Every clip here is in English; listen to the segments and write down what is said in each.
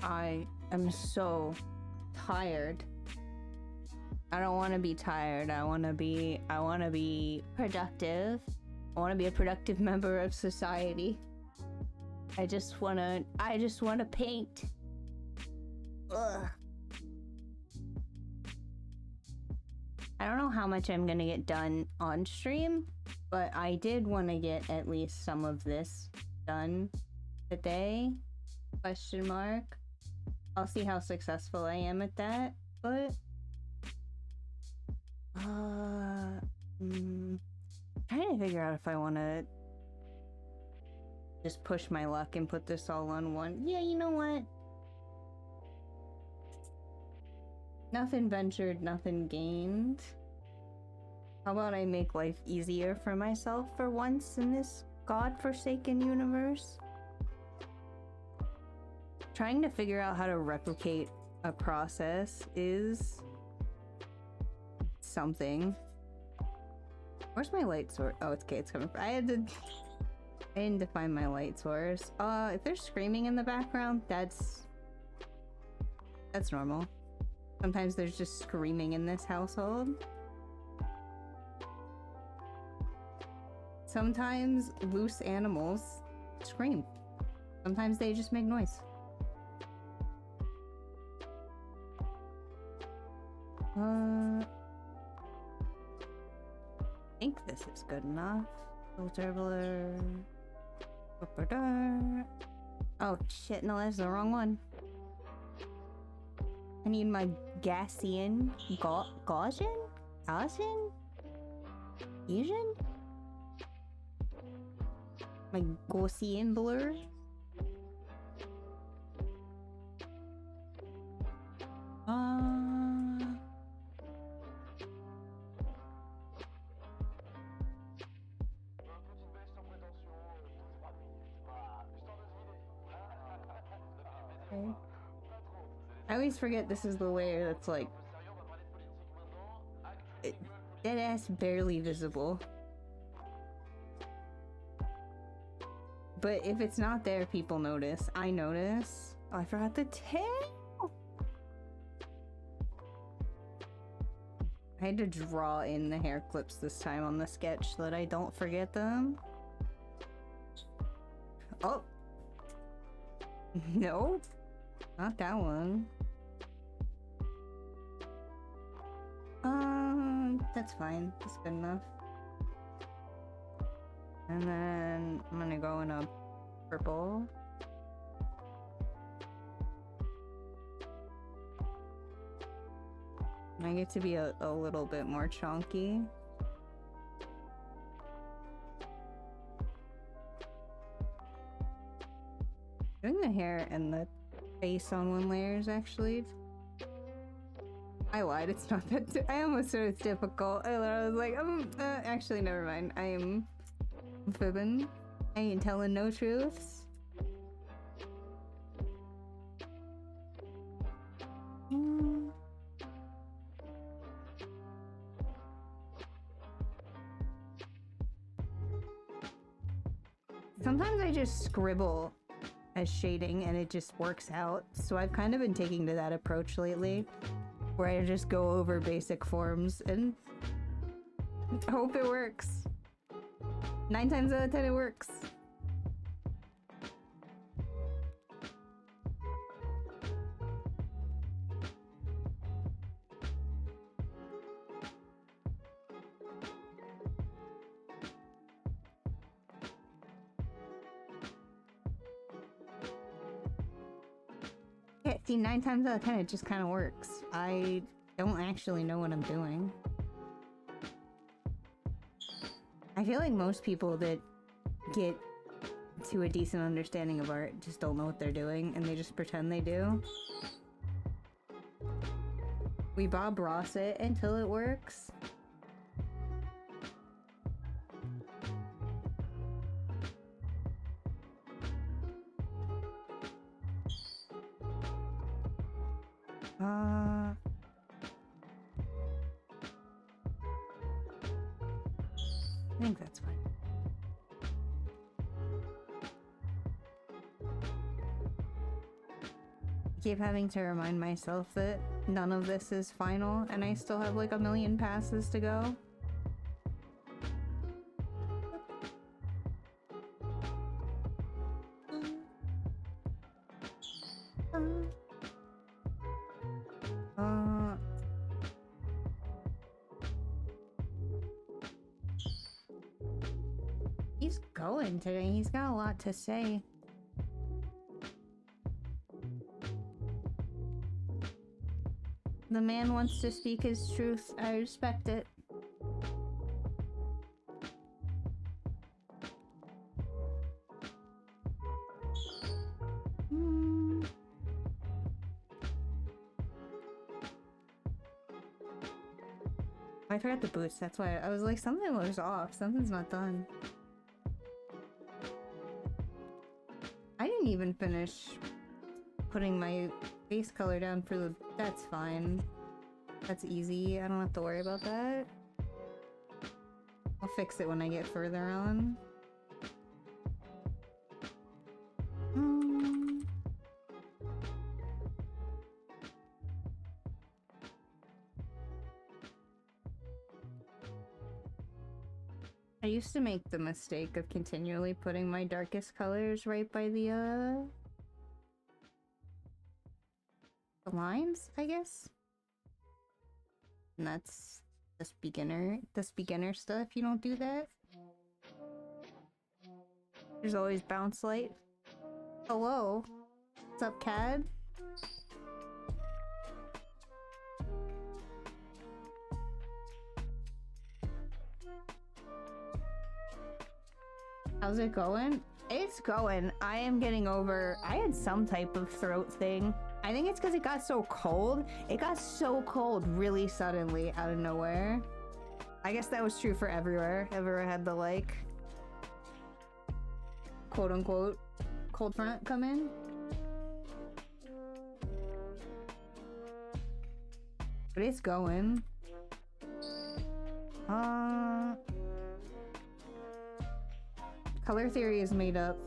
I am so tired. I don't want to be tired. I want to be productive. I want to be a productive member of society. I just want to paint. Ugh. I don't know how much I'm going to get done on stream, but I did want to get at least some of this done today. Question mark. I'll see how successful I am at that, but trying to figure out if I want to just push my luck and put this all on one. Yeah, you know what? Nothing ventured, nothing gained. How about I make life easier for myself for once in this godforsaken universe? Trying to figure out how to replicate a process is something. Where's my light source? Oh, it's okay, it's coming from. I didn't define my light source. If there's screaming in the background, that's normal. Sometimes there's just screaming in this household. Sometimes loose animals scream. Sometimes they just make noise. I think this is good enough. Filter blur. Oh shit, no, that's the wrong one. I need my Gaussian. Gaussian? Asian? My Gaussian blur? Okay. I always forget this is the layer that's like dead ass barely visible. But if it's not there, people notice. I notice. Oh, I forgot the tail! I had to draw in the hair clips this time on the sketch so that I don't forget them. Oh! No! Not that one. That's fine. That's good enough. And then I'm gonna go in a purple. I get to be a little bit more chunky. Doing the hair and the face on one layer is actually... I lied, it's not that... I almost said it's difficult. I was like, actually, never mind. I am fibbing. I ain't telling no truths. Sometimes I just scribble as shading and it just works out. So I've kind of been taking to that approach lately, where I just go over basic forms and hope it works. 9 times out of 10 it works. Yeah, see, 9 times out of 10 it just kind of works. I don't actually know what I'm doing. I feel like most people that get to a decent understanding of art just don't know what they're doing and they just pretend they do. We Bob Ross it until it works. I think that's fine. keep having to remind myself that none of this is final and I still have like a million passes to go. He's going today. He's got a lot to say. The man wants to speak his truth. I respect it. I forgot the boots. That's why I was like, something looks off. Something's not done. I didn't even finish putting my face color down for the... That's fine. That's easy. I don't have to worry about that. I'll fix it when I get further on. I used to make the mistake of continually putting my darkest colors right by the lines, I guess. And that's this beginner stuff. You don't do that. There's always bounce light. Hello. What's up, Cad? How's it going? It's going. I am getting over... I had some type of throat thing. I think it's because it got so cold. It got so cold really suddenly out of nowhere. I guess that was true for everywhere. Everywhere had the, like... quote-unquote cold front come in. But it's going. Color theory is made up.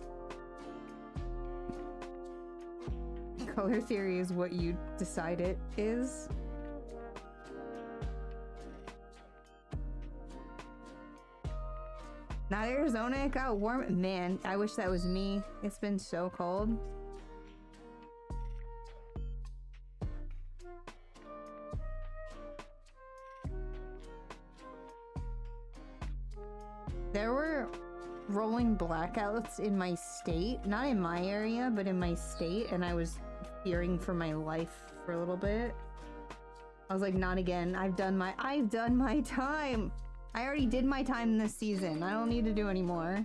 Color theory is what you decide it is. Not Arizona, it got warm. Man, I wish that was me. It's been so cold. There were rolling blackouts in my state, not in my area, but in my state, and I was fearing for my life for a little bit. I was like, not again. I've done my time. I already did my time this season. I don't need to do any more.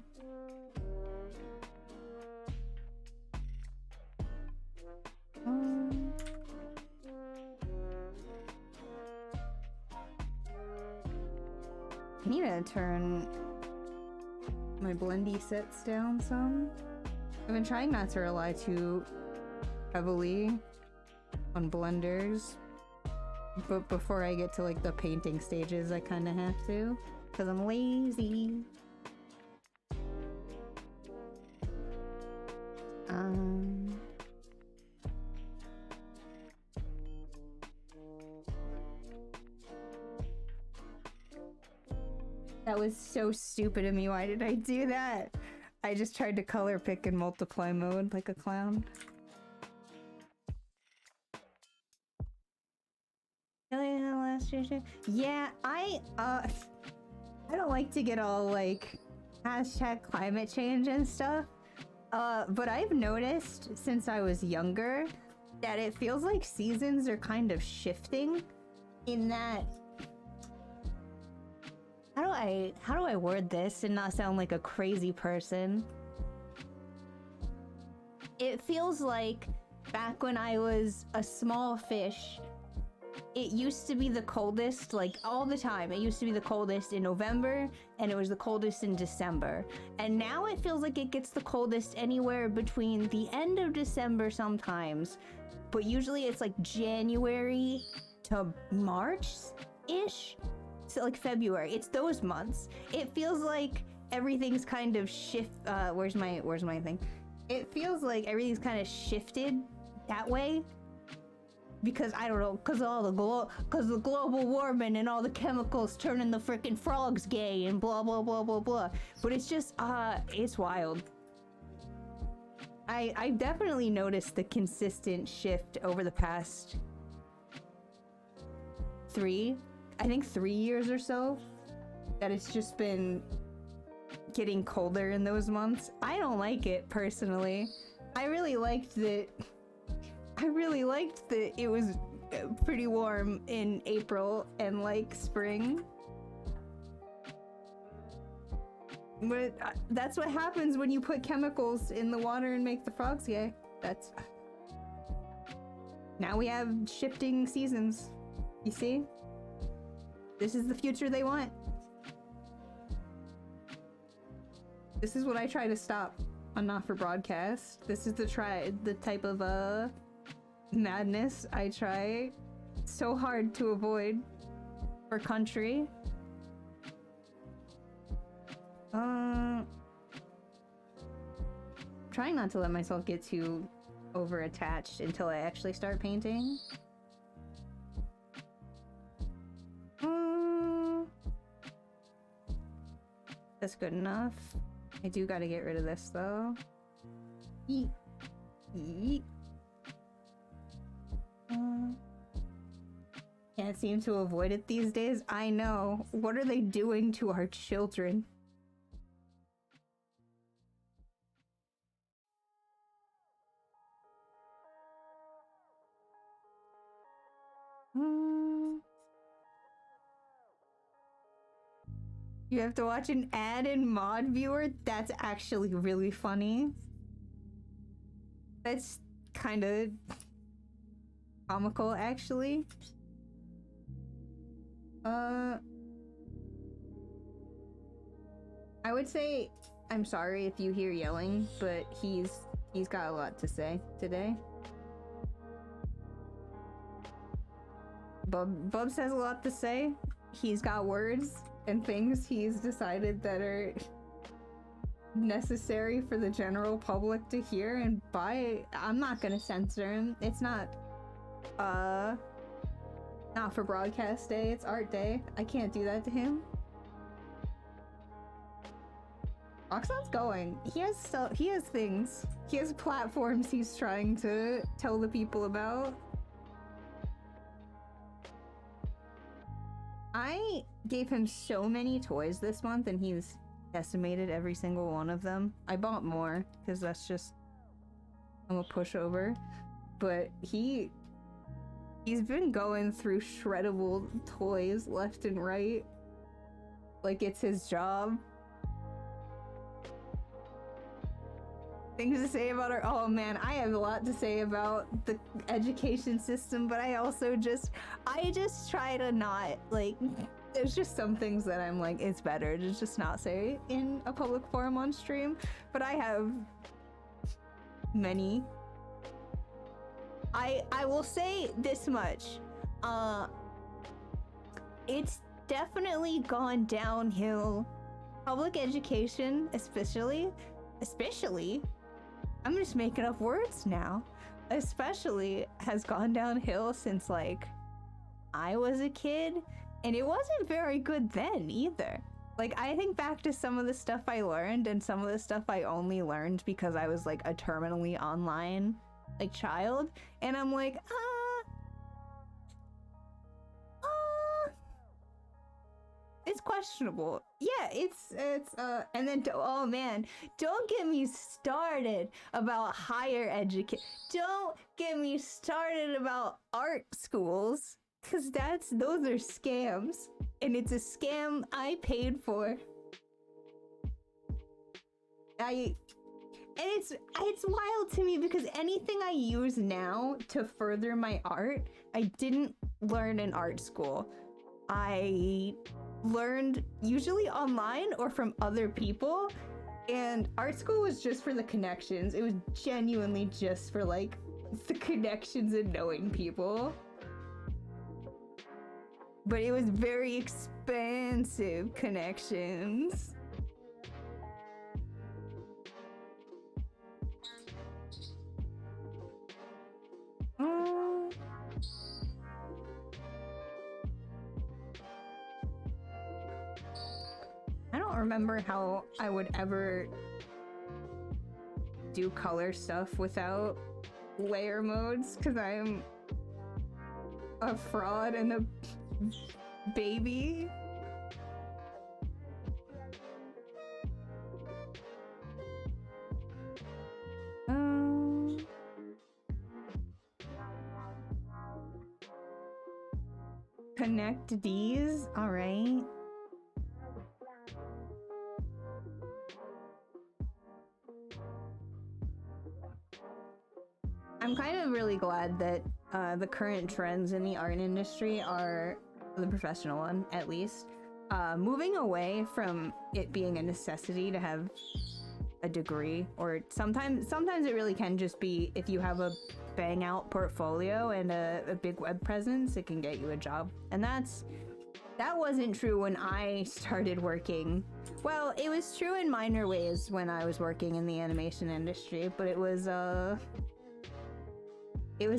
I need to turn my blendy sets down some. I've been trying not to rely too heavily on blenders, but before I get to like the painting stages I kind of have to, because I'm lazy. That was so stupid of me. Why did I do that? I just tried to color pick in multiply mode like a clown. Yeah, I don't like to get all like hashtag climate change and stuff. But I've noticed since I was younger that it feels like seasons are kind of shifting in that. How do I word this and not sound like a crazy person? It feels like back when I was a small fish, it used to be the coldest, like all the time. It used to be the coldest in November and it was the coldest in December. And now it feels like it gets the coldest anywhere between the end of December sometimes, but usually it's like January to March-ish. So like February, it's those months. It feels like everything's kind of where's my thing? It feels like everything's kind of shifted that way because I don't know, because all the global warming and all the chemicals turning the freaking frogs gay and blah blah blah blah blah. But it's just it's wild. I've definitely noticed the consistent shift over the past 3 years or so, that it's just been getting colder in those months. I don't like it personally. I really liked that it was pretty warm in April and like spring. But that's what happens when you put chemicals in the water and make the frogs gay. That's... Now we have shifting seasons. You see? This is the future they want. This is what I try to stop on Not For Broadcast. This is the type of madness I try so hard to avoid for country. Trying not to let myself get too over-attached until I actually start painting. That's good enough. I do gotta get rid of this though. Yeet. Yeet. Can't seem to avoid it these days. I know. What are they doing to our children? You have to watch an ad in Mod Viewer? That's actually really funny. That's kind of comical, actually. I would say I'm sorry if you hear yelling, but he's got a lot to say today. Bubs has a lot to say. He's got words and things he's decided that are necessary for the general public to hear, and I'm not gonna censor him. It's not for broadcast day, it's art day. I can't do that to him. Oxon's going. He has things. He has platforms he's trying to tell the people about. I gave him so many toys this month, and he's estimated every single one of them. I bought more, because that's just... I'm a pushover. But he's been going through shreddable toys left and right. Like it's his job. Things to say about our... Oh man, I have a lot to say about the education system, but I just try to not, like... There's just some things that I'm like, it's better to just not say in a public forum on stream, but I have many. I will say this much. It's definitely gone downhill. Public education, especially, I'm just making up words now. Especially has gone downhill since like I was a kid, and it wasn't very good then either. Like I think back to some of the stuff I learned, and some of the stuff I only learned because I was like a terminally online like child, and I'm like, it's questionable. Yeah, it's and then oh man, don't get me started about higher education. Don't get me started about art schools, cause those are scams, and it's a scam I paid for. And it's wild to me because anything I use now to further my art, I didn't learn in art school. I learned usually online or from other people, and art school was just for the connections. It was genuinely just for like the connections and knowing people. But it was very expensive connections. don't remember how I would ever do color stuff without layer modes, because I'm a fraud and a baby. Connect these, all right. I'm kind of really glad that the current trends in the art industry are, the professional one at least, moving away from it being a necessity to have a degree, or sometimes it really can just be if you have a bang out portfolio and a big web presence, it can get you a job. And that wasn't true when I started working. Well, it was true in minor ways when I was working in the animation industry, but it was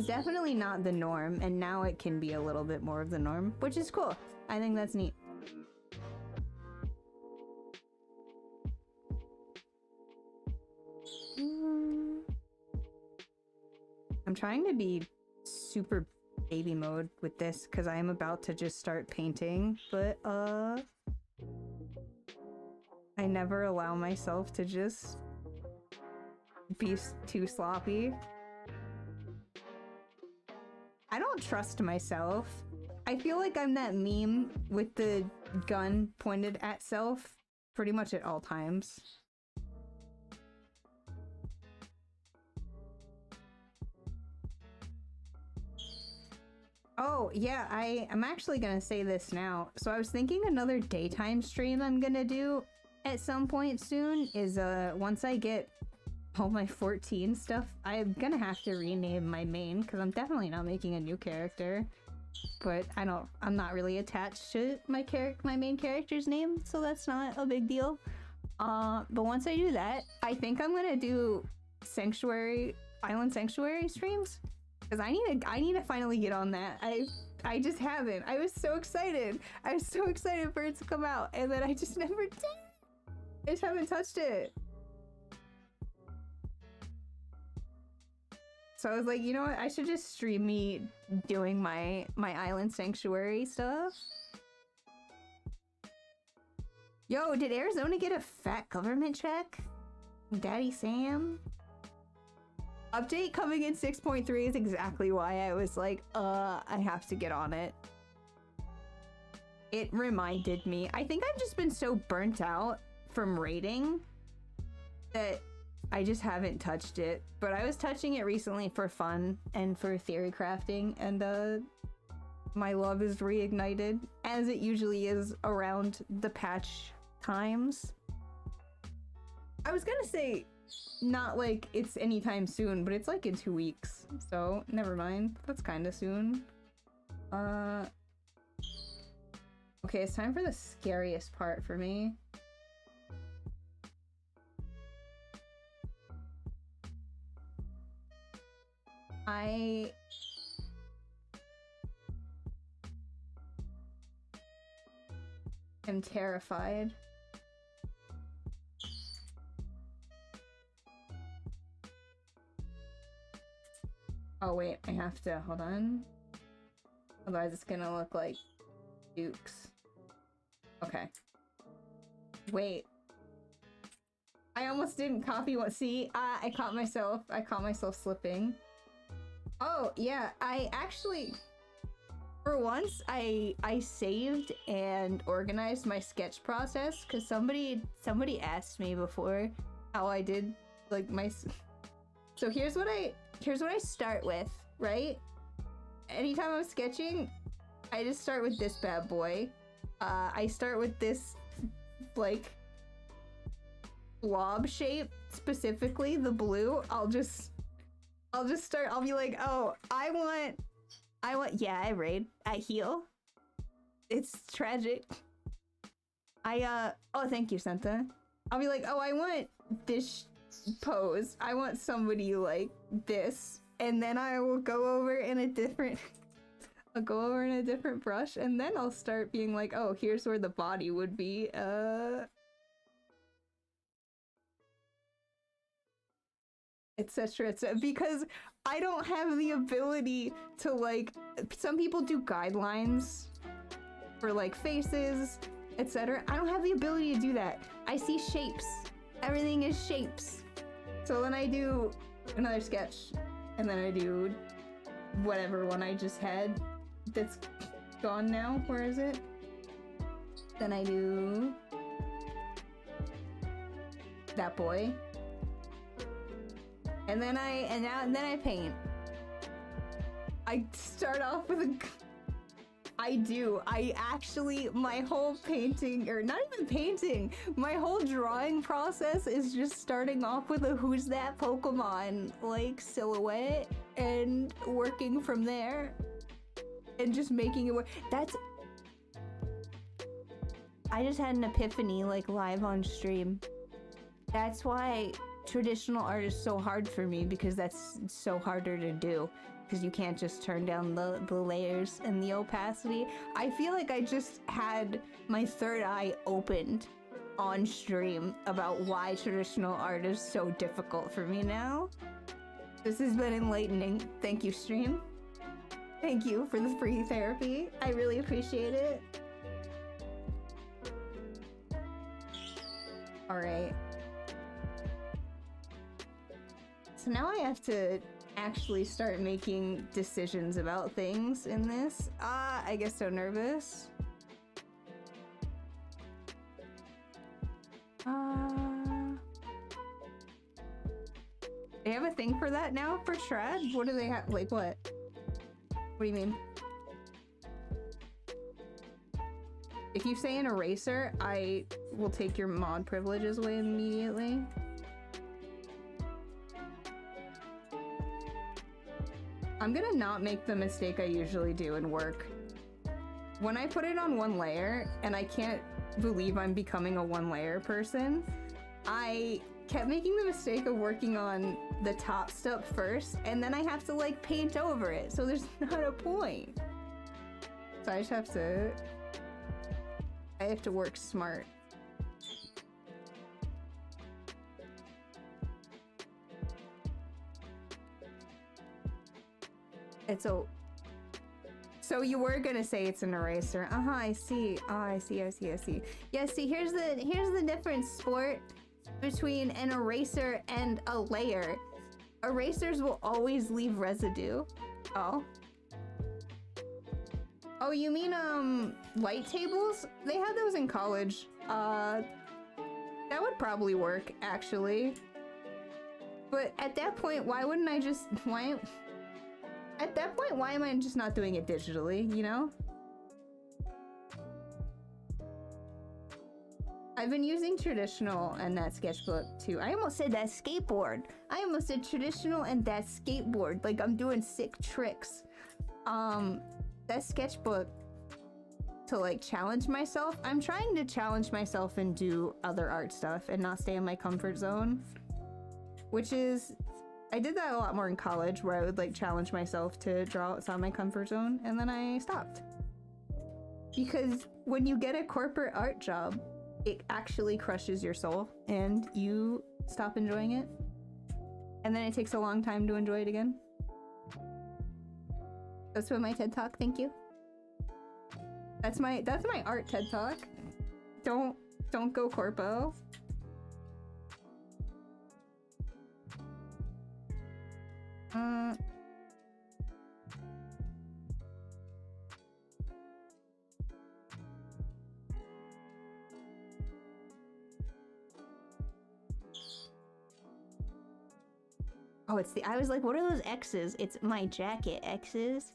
definitely not the norm, and now it can be a little bit more of the norm, which is cool. I think that's neat. I'm trying to be super baby mode with this because I am about to just start painting, but I never allow myself to just be too sloppy. I don't trust myself. I feel like I'm that meme with the gun pointed at self pretty much at all times. Oh, yeah, I'm actually gonna say this now. So I was thinking another daytime stream I'm gonna do at some point soon is, once I get all my 14 stuff, I'm gonna have to rename my main, because I'm definitely not making a new character. But I'm not really attached to my main character's name, so that's not a big deal. But once I do that, I think I'm gonna do Island Sanctuary streams. Because I need to finally get on that. I just haven't. I was so excited. I was so excited for it to come out, and then I just never did. I just haven't touched it. So I was like, you know what? I should just stream me doing my Island Sanctuary stuff. Yo, did Arizona get a fat government check? Daddy Sam? Update coming in 6.3 is exactly why I was like, I have to get on it. It reminded me. I think I've just been so burnt out from raiding that I just haven't touched it. But I was touching it recently for fun and for theory crafting, and my love is reignited, as it usually is around the patch times. I was gonna say not like it's anytime soon, but it's like in 2 weeks, so never mind. That's kind of soon. Okay, it's time for the scariest part for me. I am terrified. Oh wait, I have to, hold on. Otherwise it's gonna look like Dukes. Okay. Wait. I almost didn't copy what, see? I caught myself slipping. Oh, yeah, I actually, for once, I saved and organized my sketch process, because somebody asked me before how I did, like, so here's what I start with, right? Anytime I'm sketching, I just start with this bad boy. I start with this, like, blob shape, specifically the blue. I'll just start, I'll be like, oh, I want, yeah, I raid, I heal. It's tragic. Oh, thank you, Senta. I'll be like, oh, I want this pose. I want somebody like this. And then I will go over in a different, I'll go over in a different brush, and then I'll start being like, oh, here's where the body would be. etc., etc. Because I don't have the ability to, like, some people do guidelines for like faces, etc. I don't have the ability to do that. I see shapes. Everything is shapes. So then I do another sketch, and then I do whatever one I just had that's gone now. Where is it? Then I do that boy. And then I paint. I start off with a... I actually, my whole painting, or not even painting, my whole drawing process is just starting off with a Who's That Pokemon, like, silhouette, and working from there, and just making it work. I just had an epiphany, like, live on stream. That's why traditional art is so hard for me, because that's so harder to do. Because you can't just turn down the layers and the opacity. I feel like I just had my third eye opened on stream about why traditional art is so difficult for me now. This has been enlightening. Thank you, stream. Thank you for the free therapy. I really appreciate it. Alright. So now I have to actually start making decisions about things in this. I get so nervous. They have a thing for that now for Shred? What do they have? Like, what? What do you mean? If you say an eraser, I will take your mod privileges away immediately. I'm gonna not make the mistake I usually do in work. When I put it on one layer, and I can't believe I'm becoming a one layer person, I kept making the mistake of working on the top stuff first, and then I have to like paint over it, so there's not a point. So I just have to... I have to work smart. It's a... So you were gonna say it's an eraser. I see. Oh, I see. Yeah, see, here's the difference, Sport, between an eraser and a layer. Erasers will always leave residue. Oh. Oh, you mean, light tables? They had those in college. That would probably work, actually. But at that point, why wouldn't I just... At that point, why am I just not doing it digitally, you know? I've been using traditional and that sketchbook too. I almost said that skateboard. I almost said traditional and that skateboard. Like I'm doing sick tricks. That sketchbook to like challenge myself. I'm trying to challenge myself and do other art stuff and not stay in my comfort zone. Which is... I did that a lot more in college, where I would like challenge myself to draw outside my comfort zone, and then I stopped. Because when you get a corporate art job, it actually crushes your soul, and you stop enjoying it. And then it takes a long time to enjoy it again. That's what my TED Talk, thank you. That's my art TED Talk. Don't go corpo. Oh, it's the... I was like, what are those X's? It's my jacket X's.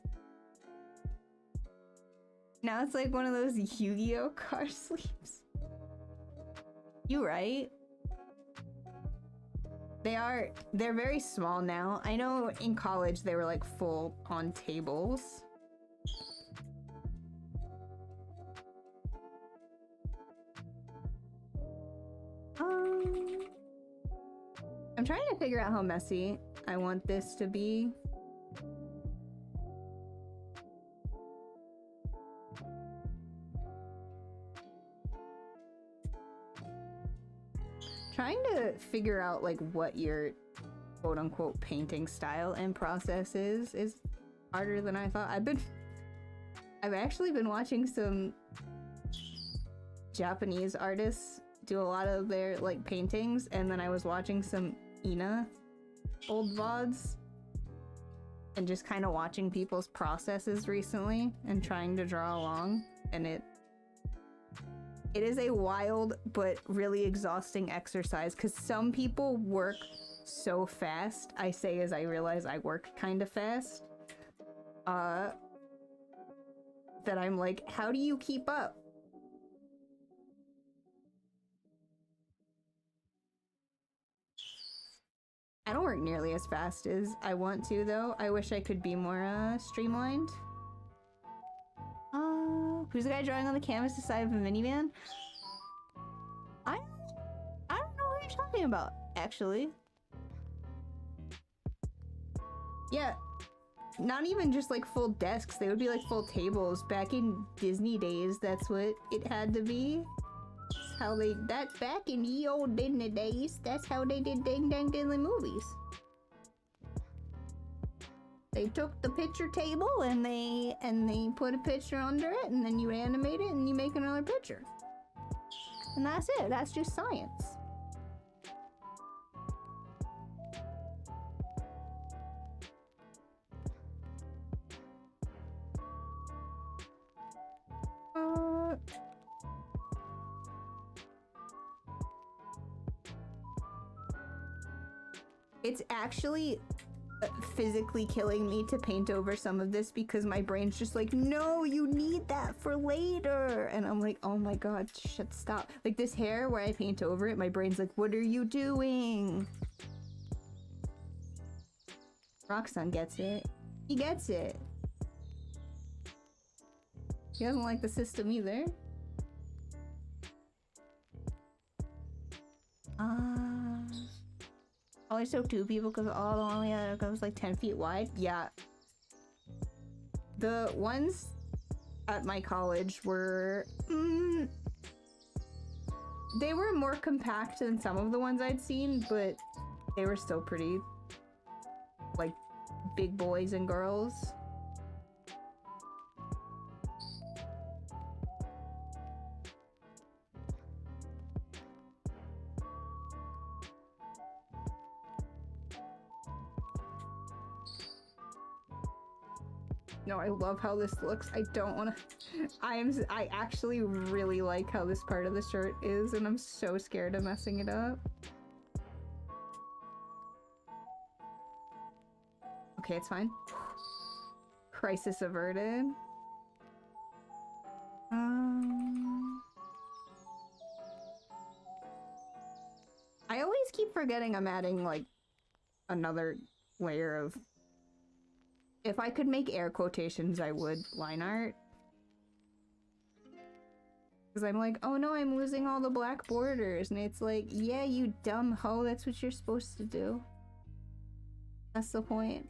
Now it's like one of those Yu-Gi-Oh car sleeves. You right? They're very small now. I know in college they were like full on tables. I'm trying to figure out how messy I want this to be. Trying to figure out like what your quote-unquote painting style and process is harder than I thought. I've actually been watching some Japanese artists do a lot of their like paintings, and then I was watching some Ina old VODs and just kind of watching people's processes recently and trying to draw along, and it is a wild but really exhausting exercise because some people work so fast. I say as I realize I work kind of fast. That I'm like, how do you keep up? I don't work nearly as fast as I want to, though. I wish I could be more streamlined. Who's the guy drawing on the canvas the side of a minivan? I don't know what you're talking about, actually. Yeah, not even just like full desks, they would be like full tables. Back in Disney days, that's what it had to be. That's how they, that back in the old Disney days, that's how they did Ding Dang Diddly movies. They took the picture table and they put a picture under it, and then you animate it and you make another picture. And that's it, that's just science. It's actually physically killing me to paint over some of this because my brain's just like, no, you need that for later. And I'm like, oh my god, shit, stop. Like this hair where I paint over it, my brain's like, what are you doing? Roxanne gets it. He gets it. He doesn't like the system either. Only took 2 people because all the one we had was like 10 feet wide. Yeah. The ones at my college were... they were more compact than some of the ones I'd seen, but they were still pretty... like, big boys and girls. No, I love how this looks. I don't want to... I actually really like how this part of the shirt is, and I'm so scared of messing it up. Okay, it's fine. Crisis averted. I always keep forgetting I'm adding, like, another layer of... If I could make air quotations, I would line art. Because I'm like, oh no, I'm losing all the black borders. And it's like, yeah, you dumb hoe, that's what you're supposed to do. That's the point.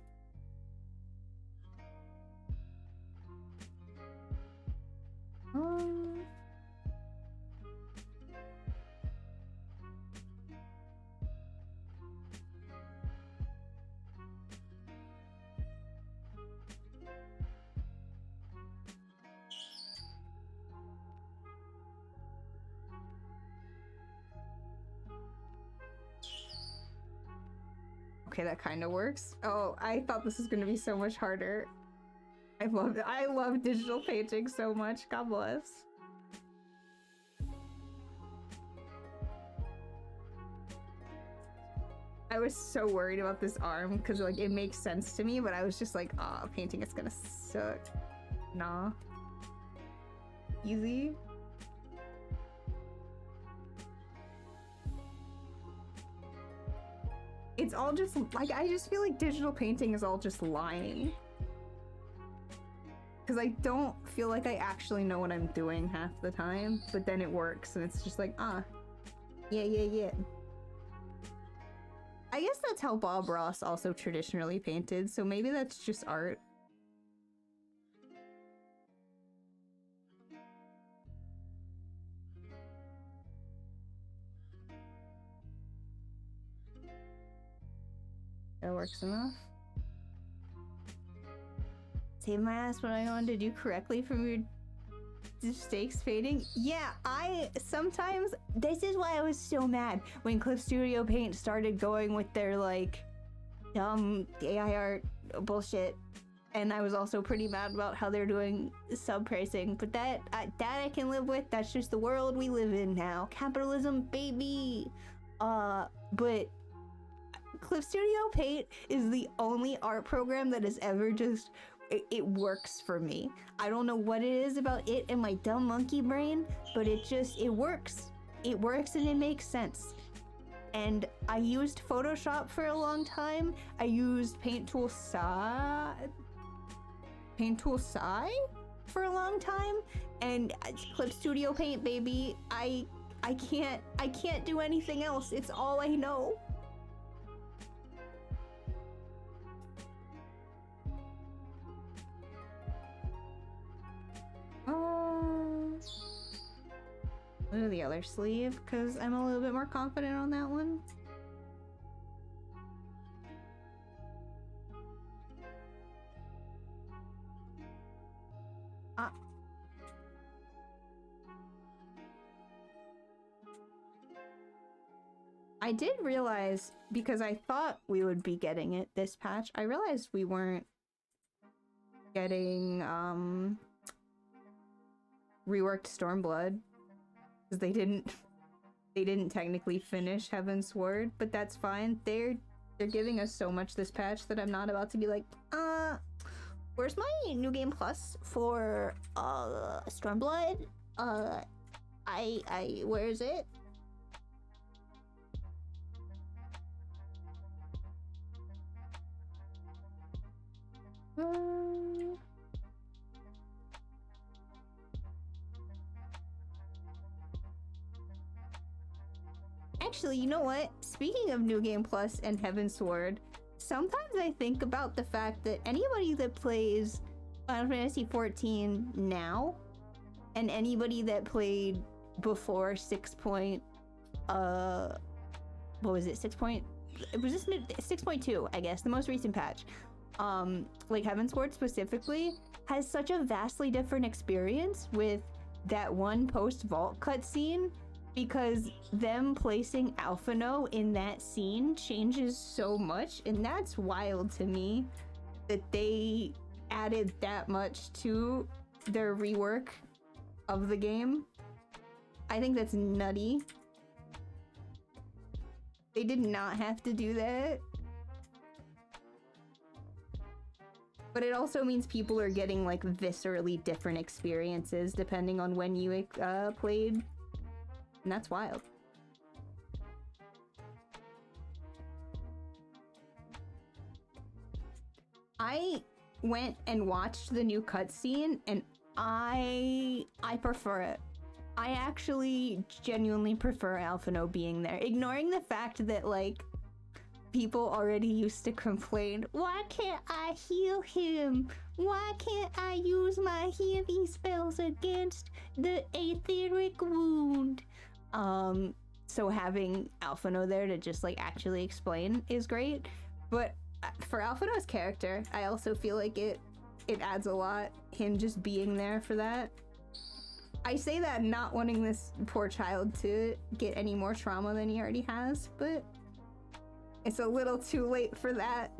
Okay, that kind of works. Oh, I thought this was gonna be so much harder. I love digital painting so much. God bless. I was so worried about this arm because like it makes sense to me, but I was just like, ah, painting is gonna suck. Nah. Easy. It's all just like, I just feel like digital painting is all just lying. Because I don't feel like I actually know what I'm doing half the time, but then it works and it's just like, ah, yeah. I guess that's how Bob Ross also traditionally painted, so maybe that's just art. that works enough. Save my ass when I know what to do correctly from your stakes fading. Yeah, I sometimes, this is why I was so mad when Clip Studio Paint started going with their like dumb AI art bullshit, and I was also pretty mad about how they're doing sub pricing, but that I can live with. That's just the world we live in now. Capitalism, baby. But Clip Studio Paint is the only art program that has ever just it works for me. I don't know what it is about it and my dumb monkey brain, but it works. It works and it makes sense. And I used Photoshop for a long time. I used Paint Tool Sai for a long time, and Clip Studio Paint, baby. I can't do anything else. It's all I know. Go to the other sleeve because I'm a little bit more confident on that one. I did realize, because I thought we would be getting it this patch, I realized we weren't getting reworked Stormblood because they didn't technically finish Heavensward, but that's fine. They're giving us so much this patch that I'm not about to be like, where's my New Game Plus for Stormblood? Where is it? Actually, you know what? Speaking of New Game Plus and Heavensward, sometimes I think about the fact that anybody that plays Final Fantasy XIV now, and anybody that played before 6.2, I guess, the most recent patch, like Heavensward specifically, has such a vastly different experience with that one post-vault cutscene, because them placing Alphinaud in that scene changes so much, and that's wild to me that they added that much to their rework of the game. I think that's nutty. They did not have to do that. But it also means people are getting like viscerally different experiences depending on when you played. And that's wild. I went and watched the new cutscene, and I prefer it. I actually genuinely prefer Alphinaud being there, ignoring the fact that like people already used to complain, why can't I heal him? Why can't I use my healing spells against the etheric wound? So having Alphinaud there to just like actually explain is great. But for Alphinaud's character, I also feel like it adds a lot, him just being there for that. I say that not wanting this poor child to get any more trauma than he already has, but it's a little too late for that.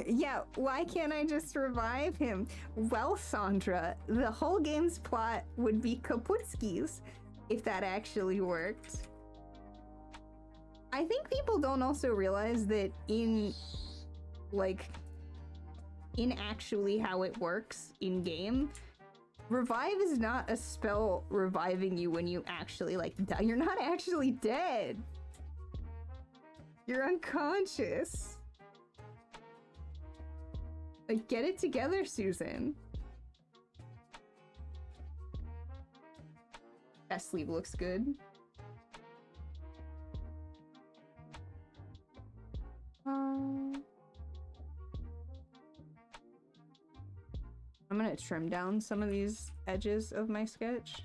Yeah, why can't I just revive him? Well, Sandra, the whole game's plot would be Kaputskis if that actually worked. I think people don't also realize that in actually how it works in game, revive is not a spell reviving you when you actually like die. You're not actually dead. You're unconscious. Like, get it together, Susan. That sleeve looks good. I'm gonna trim down some of these edges of my sketch.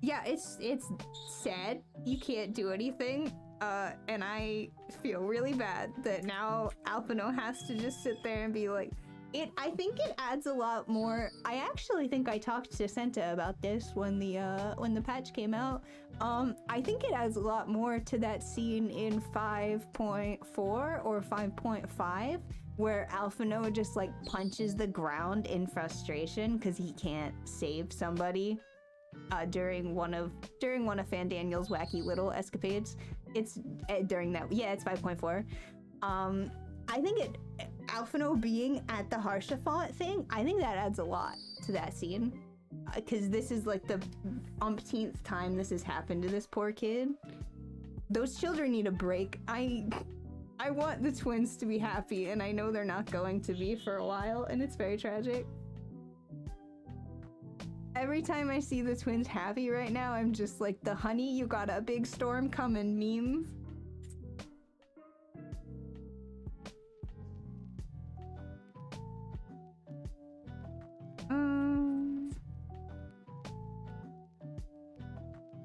Yeah, it's sad. You can't do anything. And I feel really bad that now Alphino has to just sit there and be like, I think it adds a lot more. I actually think I talked to Senta about this when the patch came out. I think it adds a lot more to that scene in 5.4 or 5.5 where Alphino just like punches the ground in frustration because he can't save somebody during one of Fandaniel's wacky little escapades. It's during that, yeah, it's 5.4. I think Alphino being at the Haurchefant thing, I think that adds a lot to that scene. Because this is like the umpteenth time this has happened to this poor kid. Those children need a break. I want the twins to be happy, and I know they're not going to be for a while, and it's very tragic. Every time I see the twins happy right now, I'm just like, the honey, you got a big storm coming meme.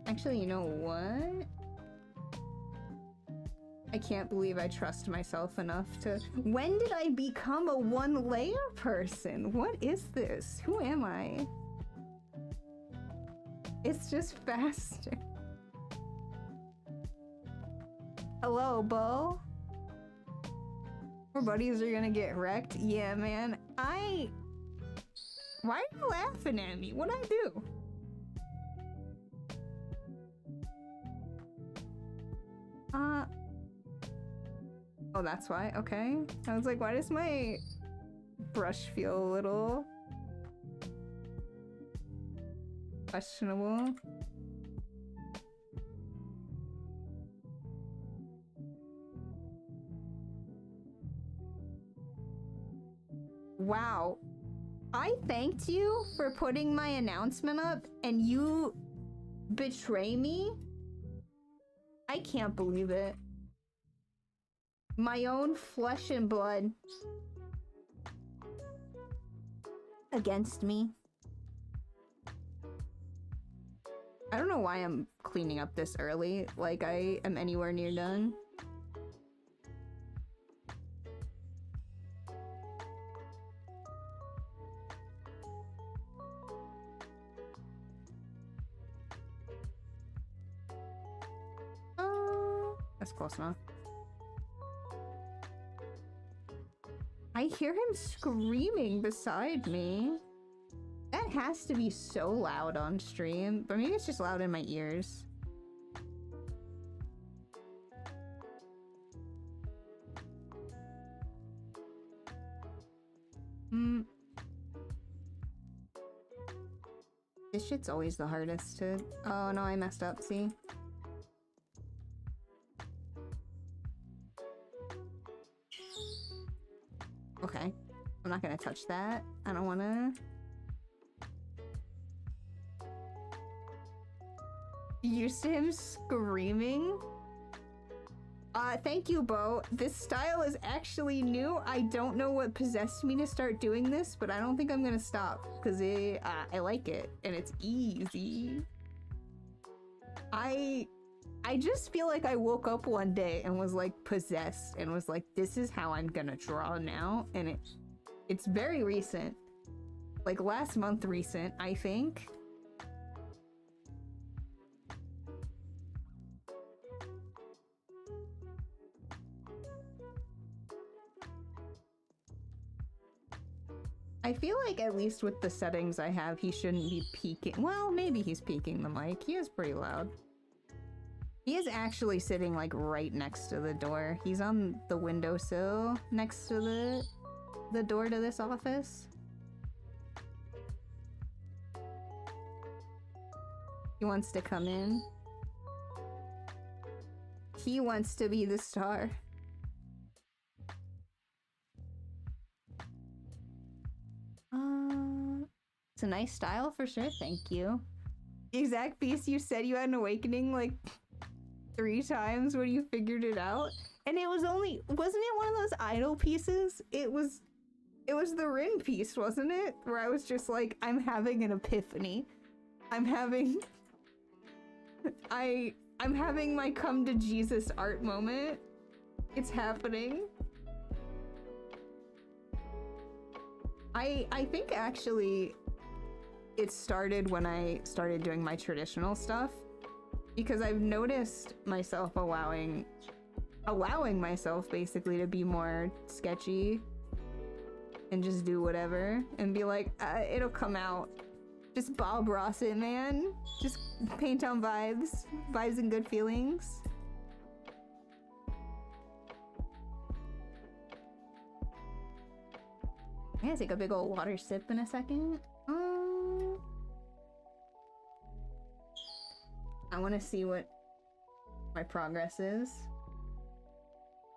Actually, you know what? I can't believe I trust myself enough to... When did I become a one-layer person? What is this? Who am I? It's just faster. Hello, Bo. Our buddies are gonna get wrecked? Yeah, man. Why are you laughing at me? What'd I do? Oh, that's why? Okay. I was like, why does my brush feel a little questionable? Wow. I thanked you for putting my announcement up and you betray me? I can't believe it. My own flesh and blood against me. I don't know why I'm cleaning up this early, like I am anywhere near done. That's close enough. I hear him screaming beside me. That has to be so loud on stream, but maybe it's just loud in my ears. This shit's always the hardest to... Oh no, I messed up, see? Okay, I'm not gonna touch that. I don't wanna... Used to him screaming? Thank you, Bo. This style is actually new. I don't know what possessed me to start doing this, but I don't think I'm gonna stop, because I like it, and it's easy. I just feel like I woke up one day and was like possessed and was like, this is how I'm gonna draw now, and it's very recent. Like last month recent, I think. I feel like at least with the settings I have, he shouldn't be peaking. Well, maybe he's peaking the mic. He is pretty loud. He is actually sitting like right next to the door. He's on the windowsill next to the door to this office. He wants to come in. He wants to be the star. It's a nice style for sure, thank you. Exact Beast, you said you had an awakening like 3 times when you figured it out. And it was only, wasn't it one of those idle pieces? It was the Rin piece, wasn't it? Where I was just like, I'm having an epiphany. I'm having my come to Jesus art moment. It's happening. I think actually it started when I started doing my traditional stuff, because I've noticed myself allowing myself basically to be more sketchy and just do whatever and be like, it'll come out. Just Bob Ross it, man. Just paint on vibes and good feelings. I'm gonna take a big old water sip in a second. I want to see what my progress is.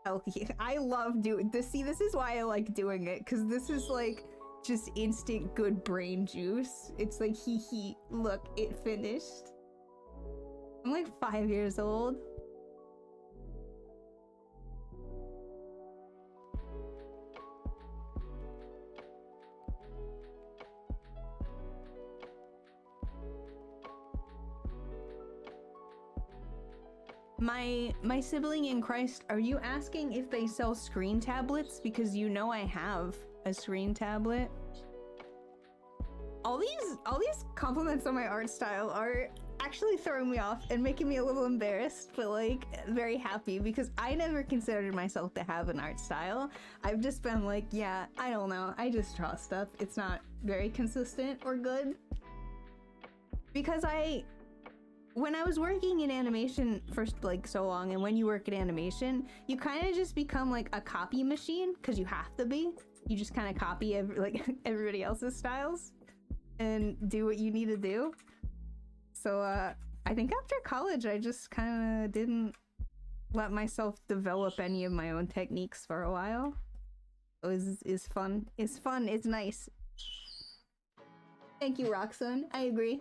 Healthy. I love doing this. See, this is why I like doing it, because this is like just instant good brain juice. It's like, hee, look, it finished. I'm like 5 years old. My sibling in Christ, are you asking if they sell screen tablets? Because you know I have a screen tablet. All these compliments on my art style are actually throwing me off and making me a little embarrassed, but like very happy, because I never considered myself to have an art style. I've just been like, yeah, I don't know, I just draw stuff. It's not very consistent or good. Because when I was working in animation for like so long, and when you work in animation, you kind of just become like a copy machine, because you have to be. You just kind of copy everybody else's styles and do what you need to do. So I think after college, I just kind of didn't let myself develop any of my own techniques for a while. It's fun. It's fun. It's nice. Thank you, Roxanne. I agree.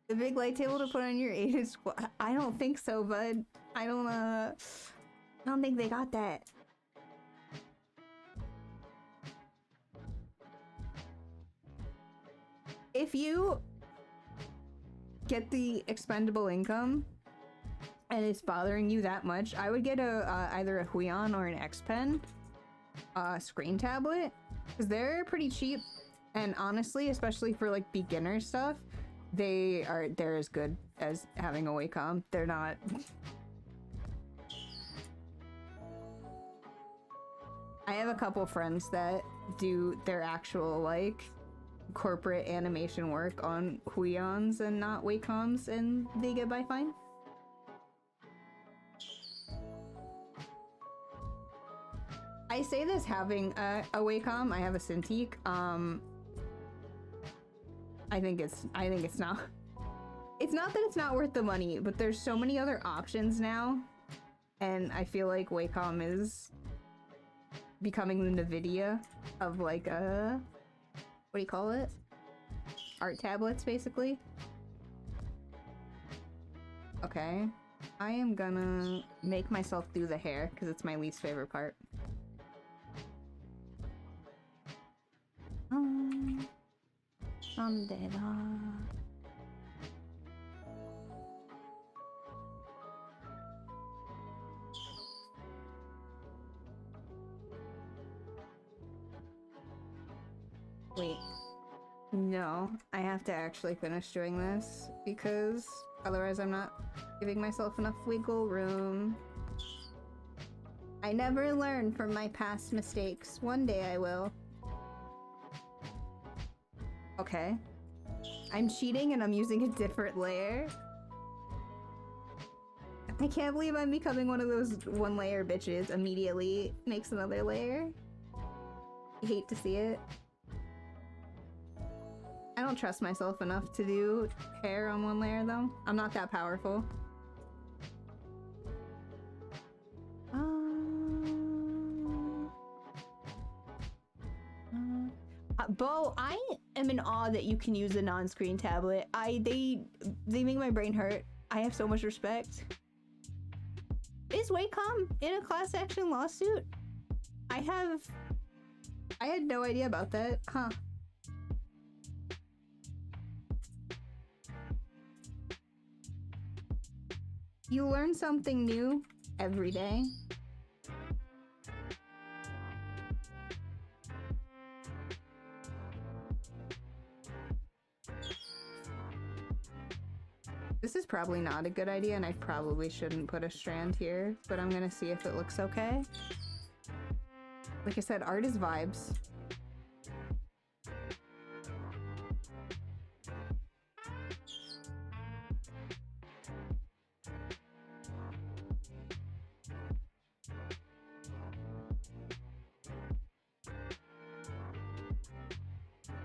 The big light table to put on your 8-inch. I don't think so, bud. I don't think they got that. If you get the expendable income and it's bothering you that much, I would get either a Huion or an X-Pen screen tablet, because they're pretty cheap, and honestly, especially for like beginner stuff, they're as good as having a Wacom. They're not. I have a couple friends that do their actual like corporate animation work on Huions and not Wacoms, and they get by fine. I say this having a Wacom. I have a Cintiq. I think it's not. It's not that it's not worth the money, but there's so many other options now, and I feel like Wacom is becoming the Nvidia of like what do you call it? Art tablets, basically. Okay, I am gonna make myself do the hair because it's my least favorite part. Someday. Wait. No, I have to actually finish doing this, because otherwise I'm not giving myself enough wiggle room. I never learn from my past mistakes. One day I will. Okay. I'm cheating and I'm using a different layer. I can't believe I'm becoming one of those one layer bitches. Immediately makes another layer. I hate to see it. I don't trust myself enough to do hair on one layer though. I'm not that powerful. Bo, I am in awe that you can use a non-screen tablet. They make my brain hurt. I have so much respect. is Wacom in a class action lawsuit? I had no idea about that. Huh. You learn something new every day. This is probably not a good idea, and I probably shouldn't put a strand here, but I'm gonna see if it looks okay. Like I said, art is vibes.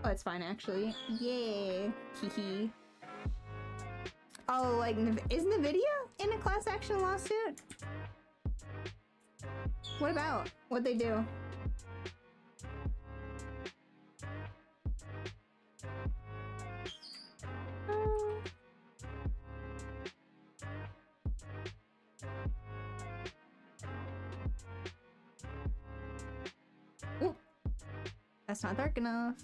Oh, it's fine actually. Yay! Hee. Oh, like, is NVIDIA in a class action lawsuit? What about? What'd they do? Ooh. That's not dark enough.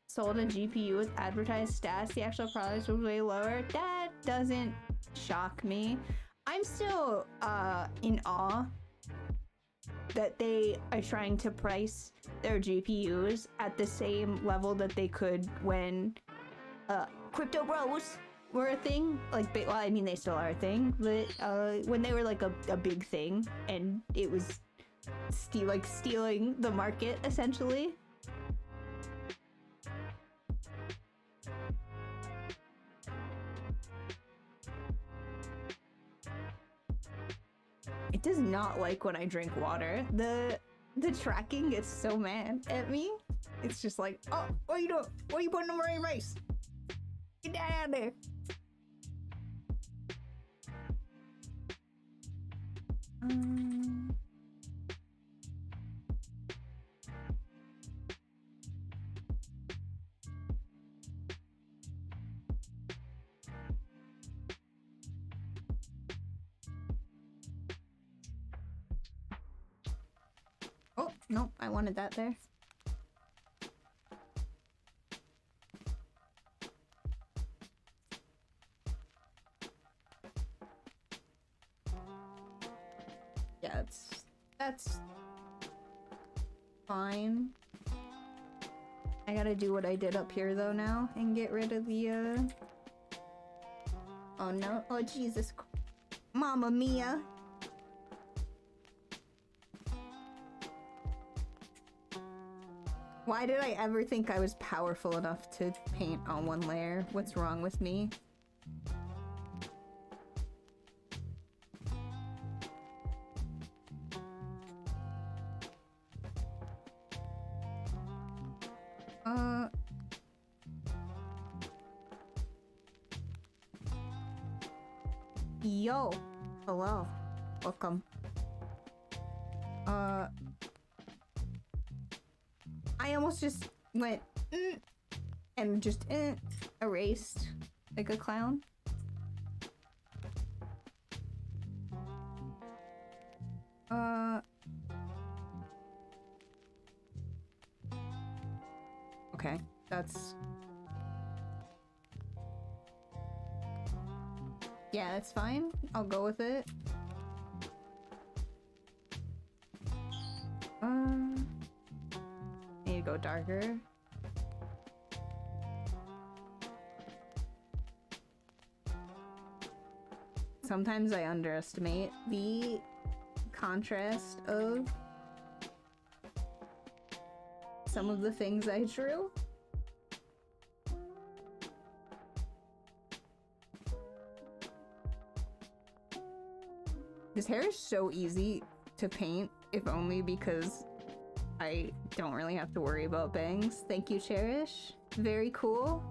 Sold a GPU with advertised stats, the actual price was way lower. That doesn't shock me. I'm still in awe that they are trying to price their GPUs at the same level that they could when crypto bros were a thing. Like, well, I mean, they still are a thing, but when they were like a big thing and it was stealing the market essentially. It does not like when I drink water. The tracking gets so mad at me. It's just like, oh, what are you doing? What are you putting on my rice? Get that out of there. Oh, no, I wanted that there. Yeah, that's fine. I gotta do what I did up here though now and get rid of the oh no, oh Jesus, Mamma Mia. Why did I ever think I was powerful enough to paint on one layer? What's wrong with me? Yo! Hello. Welcome. I almost just went and just erased like a clown. Okay, that's... Yeah, that's fine. I'll go with it. Need to go darker. Sometimes I underestimate the contrast of some of the things I drew. His hair is so easy to paint, if only because I don't really have to worry about bangs. Thank you, Cherish. Very cool.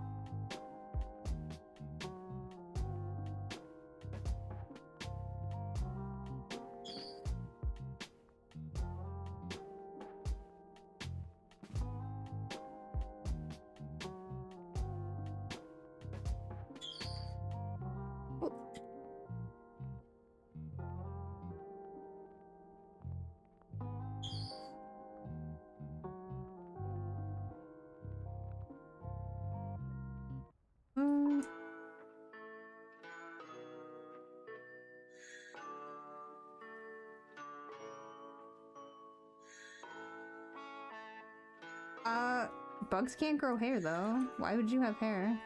Bugs can't grow hair though. Why would you have hair?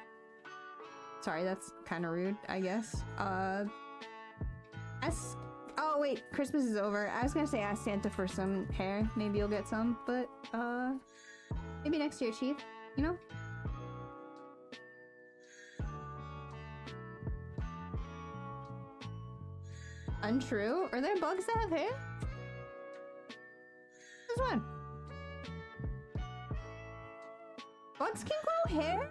Sorry, that's kind of rude, I guess. Oh wait, Christmas is over. I was gonna say ask Santa for some hair. Maybe you'll get some, but maybe next year, Chief. You know? Untrue? Are there bugs that have hair? There's one. Bugs can grow hair?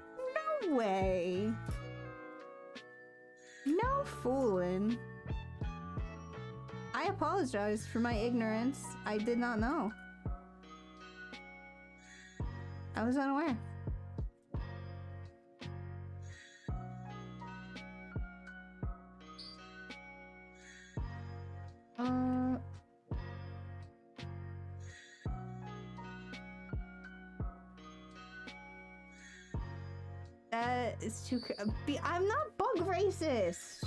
No way. No fooling. I apologize for my ignorance. I did not know. I was unaware. That is too. I'm not bug racist.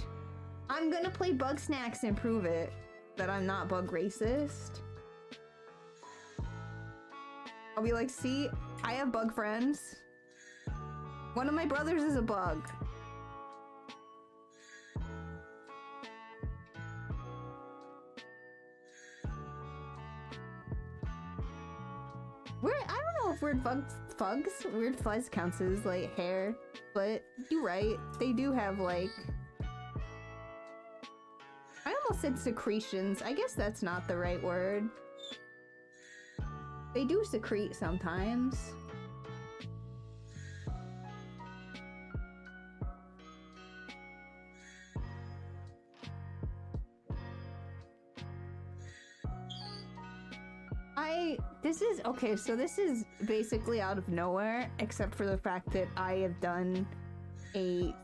I'm gonna play Bug Snacks and prove it that I'm not bug racist. I'll be like, see, I have bug friends. One of my brothers is a bug. I don't know if Weird Fuzz counts as like hair, but you're right. They do have like, I almost said secretions. I guess that's not the right word. They do secrete sometimes. This is okay, so this is basically out of nowhere, except for the fact that I have done a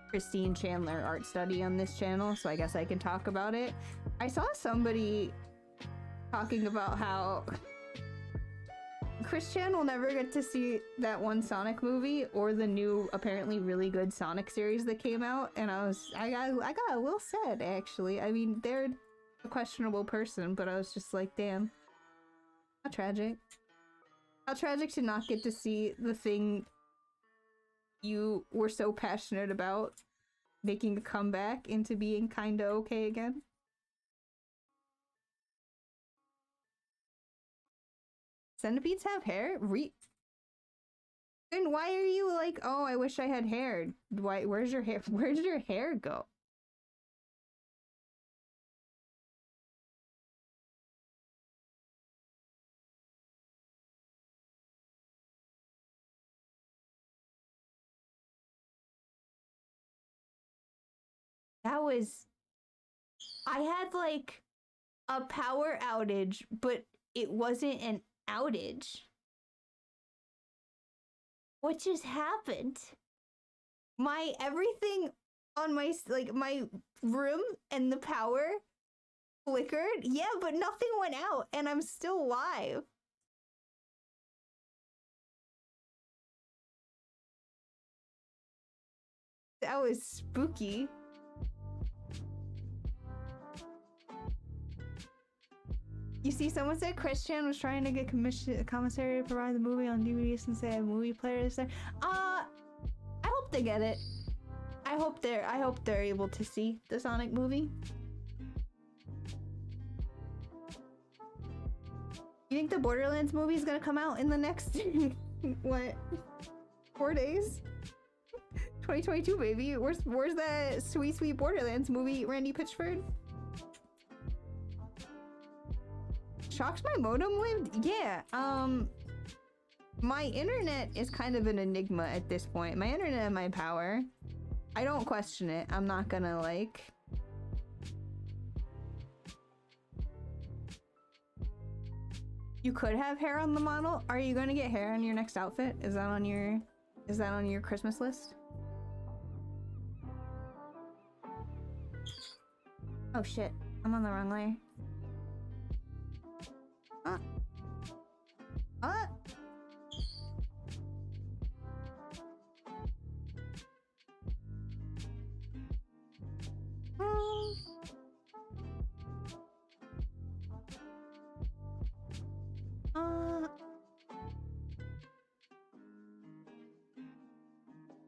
Christine Chandler art study on this channel, so I guess I can talk about it. I saw somebody talking about how Chris Chan will never get to see that one Sonic movie or the new, apparently really good Sonic series that came out, and I got a little sad, actually. I mean, they're a questionable person, but I was just like, damn. How tragic. How tragic to not get to see the thing you were so passionate about making a comeback into being kinda okay again. Centipedes have hair? Then why are you like, oh, I wish I had hair? Where's your hair? Where did your hair go? I had like a power outage, but it wasn't an outage. What just happened? Everything on my room and the power flickered. Yeah, but nothing went out and I'm still live. That was spooky. You see, someone said Christian was trying to get commissary to provide the movie on DVD since they have movie players there. I hope they get it. I hope they're able to see the Sonic movie. You think the Borderlands movie is gonna come out in the next what 4 days? 2022, baby. Where's that sweet Borderlands movie, Randy Pitchford? Shocks my modem lived? Yeah, my internet is kind of an enigma at this point. My internet and my power. I don't question it. I'm not gonna like... You could have hair on the model. Are you gonna get hair on your next outfit? Is that on your Christmas list? Oh shit, I'm on the wrong layer.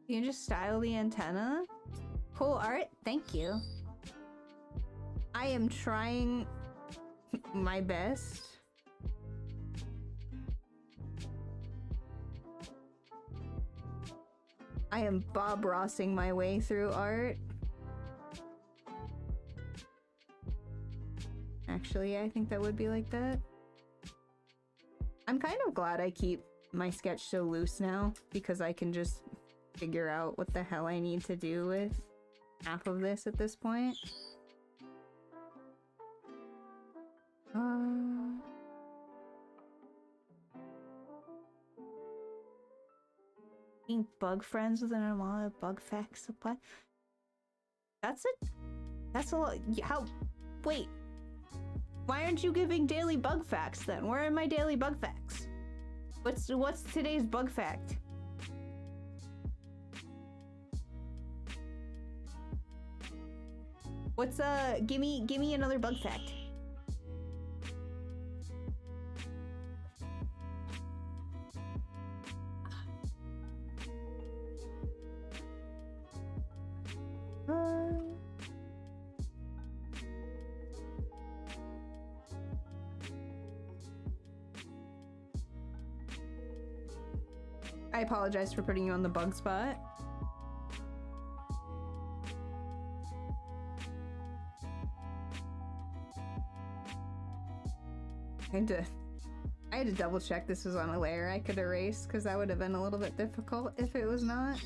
You can just style the antenna? Cool art, thank you. I am trying my best. I am Bob Rossing my way through art. Actually, I think that would be like that. I'm kind of glad I keep my sketch so loose now, because I can just figure out what the hell I need to do with half of this at this point. Being bug friends with an amount of bug facts supply. That's a lot. How? Wait. Why aren't you giving daily bug facts then? Where are my daily bug facts? What's today's bug fact? What's give me another bug fact. I apologize for putting you on the bug spot. I had to double check this was on a layer I could erase, because that would have been a little bit difficult if it was not.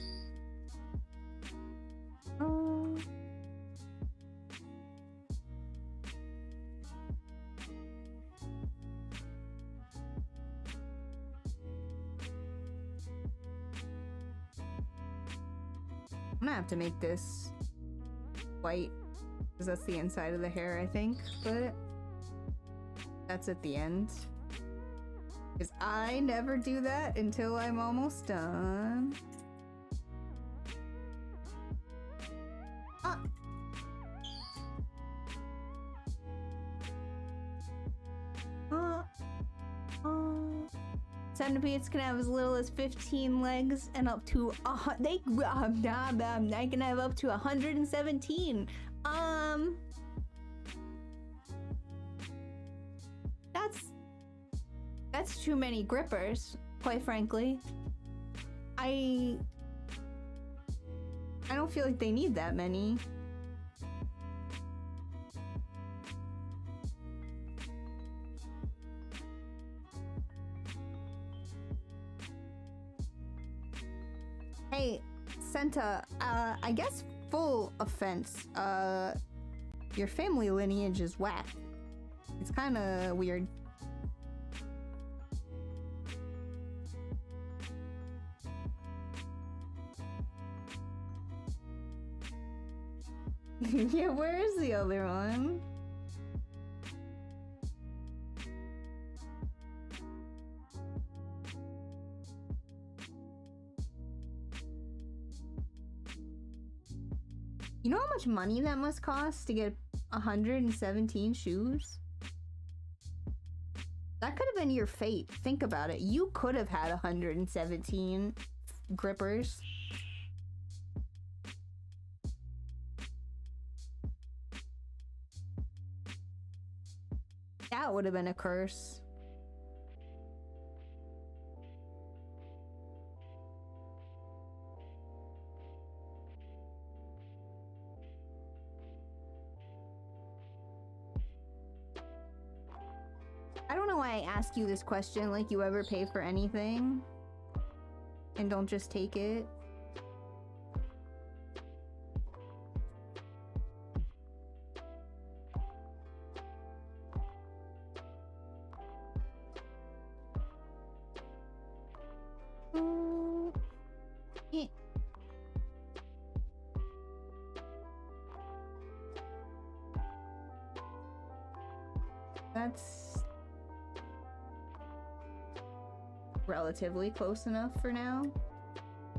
I'm gonna have to make this white, because that's the inside of the hair, I think, but that's at the end. Because I never do that until I'm almost done. Centipedes can have as little as 15 legs and up to I can have up to 117. That's too many grippers, quite frankly. I don't feel like they need that many. Hey, Senta, I guess full offense, your family lineage is whack. It's kinda weird. Yeah, where is the other one? You know how much money that must cost to get 117 shoes? That could have been your fate. Think about it. You could have had 117 grippers. That would have been a curse. I ask you this question, like, you ever pay for anything? And don't just take it? Eh. That's relatively close enough for now?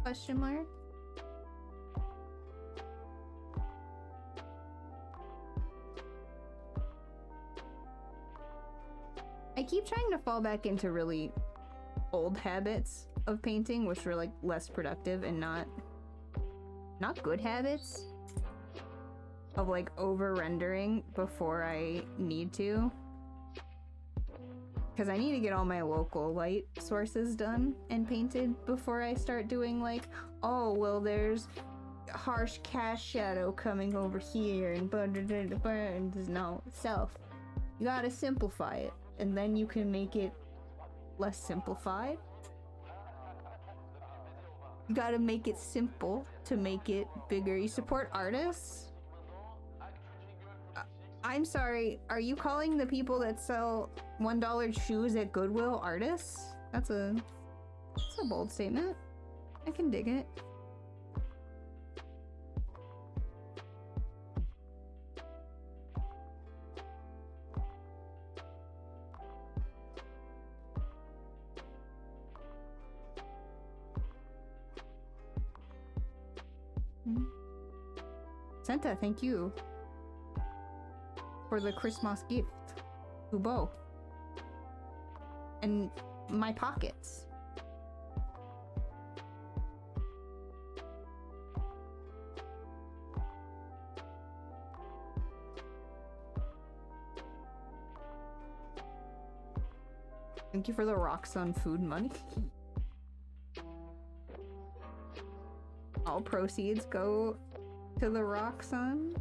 Question mark? I keep trying to fall back into really old habits of painting, which were like less productive and not good habits of like over rendering before I need to. Because I need to get all my local light sources done and painted before I start doing like, oh, well, there's harsh cast shadow coming over here and no, self. You gotta simplify it, and then you can make it less simplified. You gotta make it simple to make it bigger. You support artists? I'm sorry, are you calling the people that sell $1 shoes at Goodwill artists? That's a bold statement. I can dig it. Santa, thank you for the Christmas gift. Ubo. And my pockets. Thank you for the Roxxon food money. All proceeds go to the Roxxon.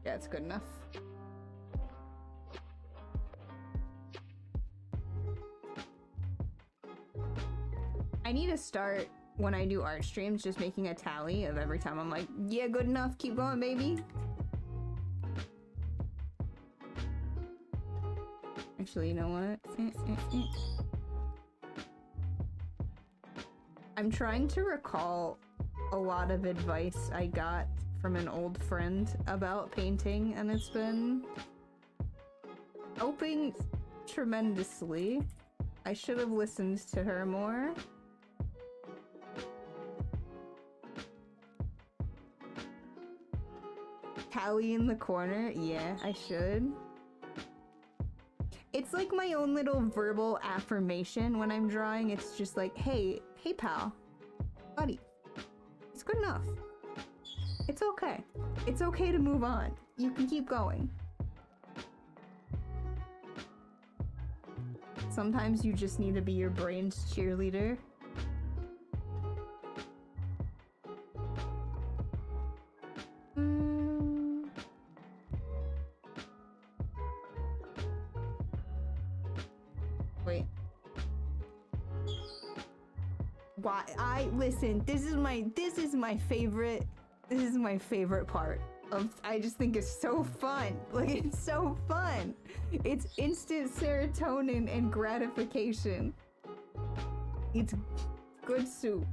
Yeah, it's good enough. I need to start, when I do art streams, just making a tally of every time I'm like, yeah, good enough, keep going, baby. Actually, you know what? I'm trying to recall a lot of advice I got from an old friend about painting, and it's been helping tremendously. I should have listened to her more. Tally in the corner? Yeah, I should. It's like my own little verbal affirmation when I'm drawing. It's just like, hey pal, buddy, it's good enough. It's okay. It's okay to move on. You can keep going. Sometimes you just need to be your brain's cheerleader. Wait. Why? Listen, this is my favorite part of, I just think it's so fun. Like, it's so fun. It's instant serotonin and gratification. It's good soup.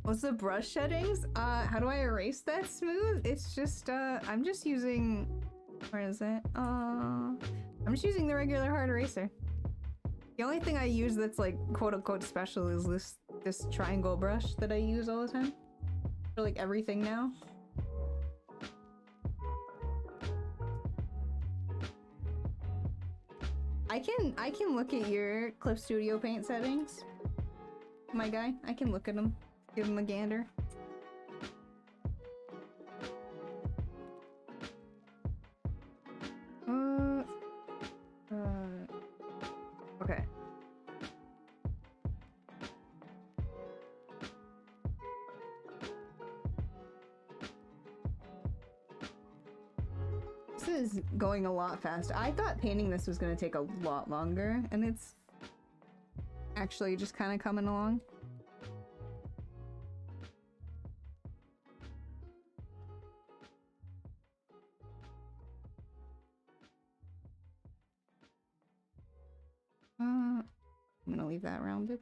What's the brush settings? How do I erase that smooth? It's just, I'm just using, where is it? I'm just using the regular hard eraser. The only thing I use that's like quote-unquote special is this triangle brush that I use all the time. For like everything now. I can look at your Clip Studio Paint settings. My guy, I can look at them. Give them a gander. This is going a lot fast. I thought painting this was gonna take a lot longer, and it's actually just kind of coming along. I'm gonna leave that rounded.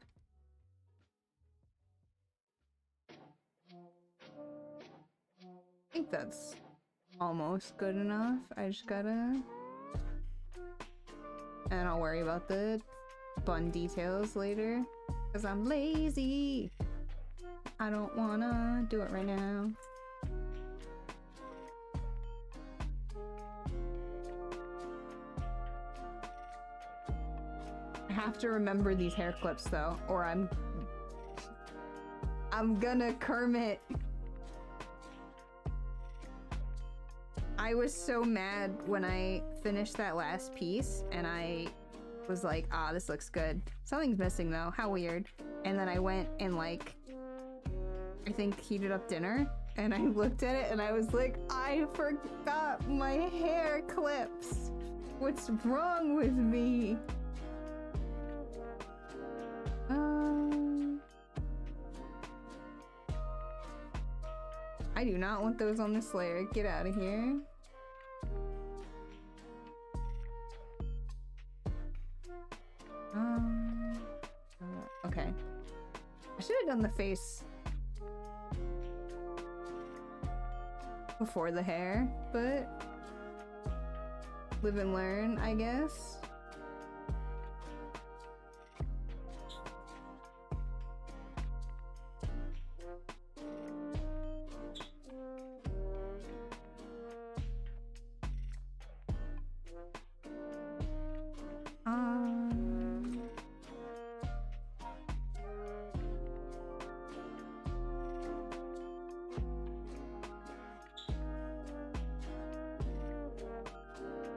I think that's almost good enough. I just gotta... And I'll worry about the bun details later. Because I'm lazy. I don't wanna do it right now. I have to remember these hair clips though, or I'm gonna Kermit. I was so mad when I finished that last piece and I was like, ah, this looks good. Something's missing though, how weird. And then I went and like, I think heated up dinner and I looked at it and I was like, I forgot my hair clips. What's wrong with me? I do not want those on this layer. Get out of here. Okay. I should have done the face before the hair, but live and learn, I guess.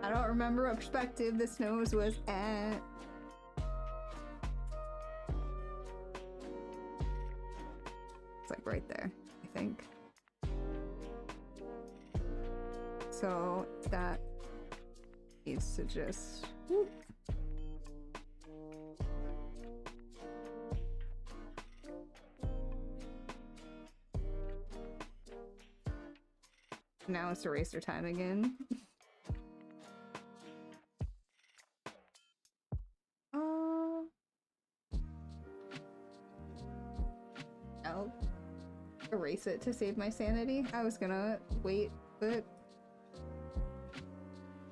I don't remember what perspective this nose was at. It's like right there, I think. So that needs to just... Whoop. Now it's eraser time again. I'll erase it to save my sanity. I was gonna wait, but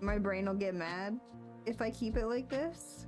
my brain will get mad if I keep it like this.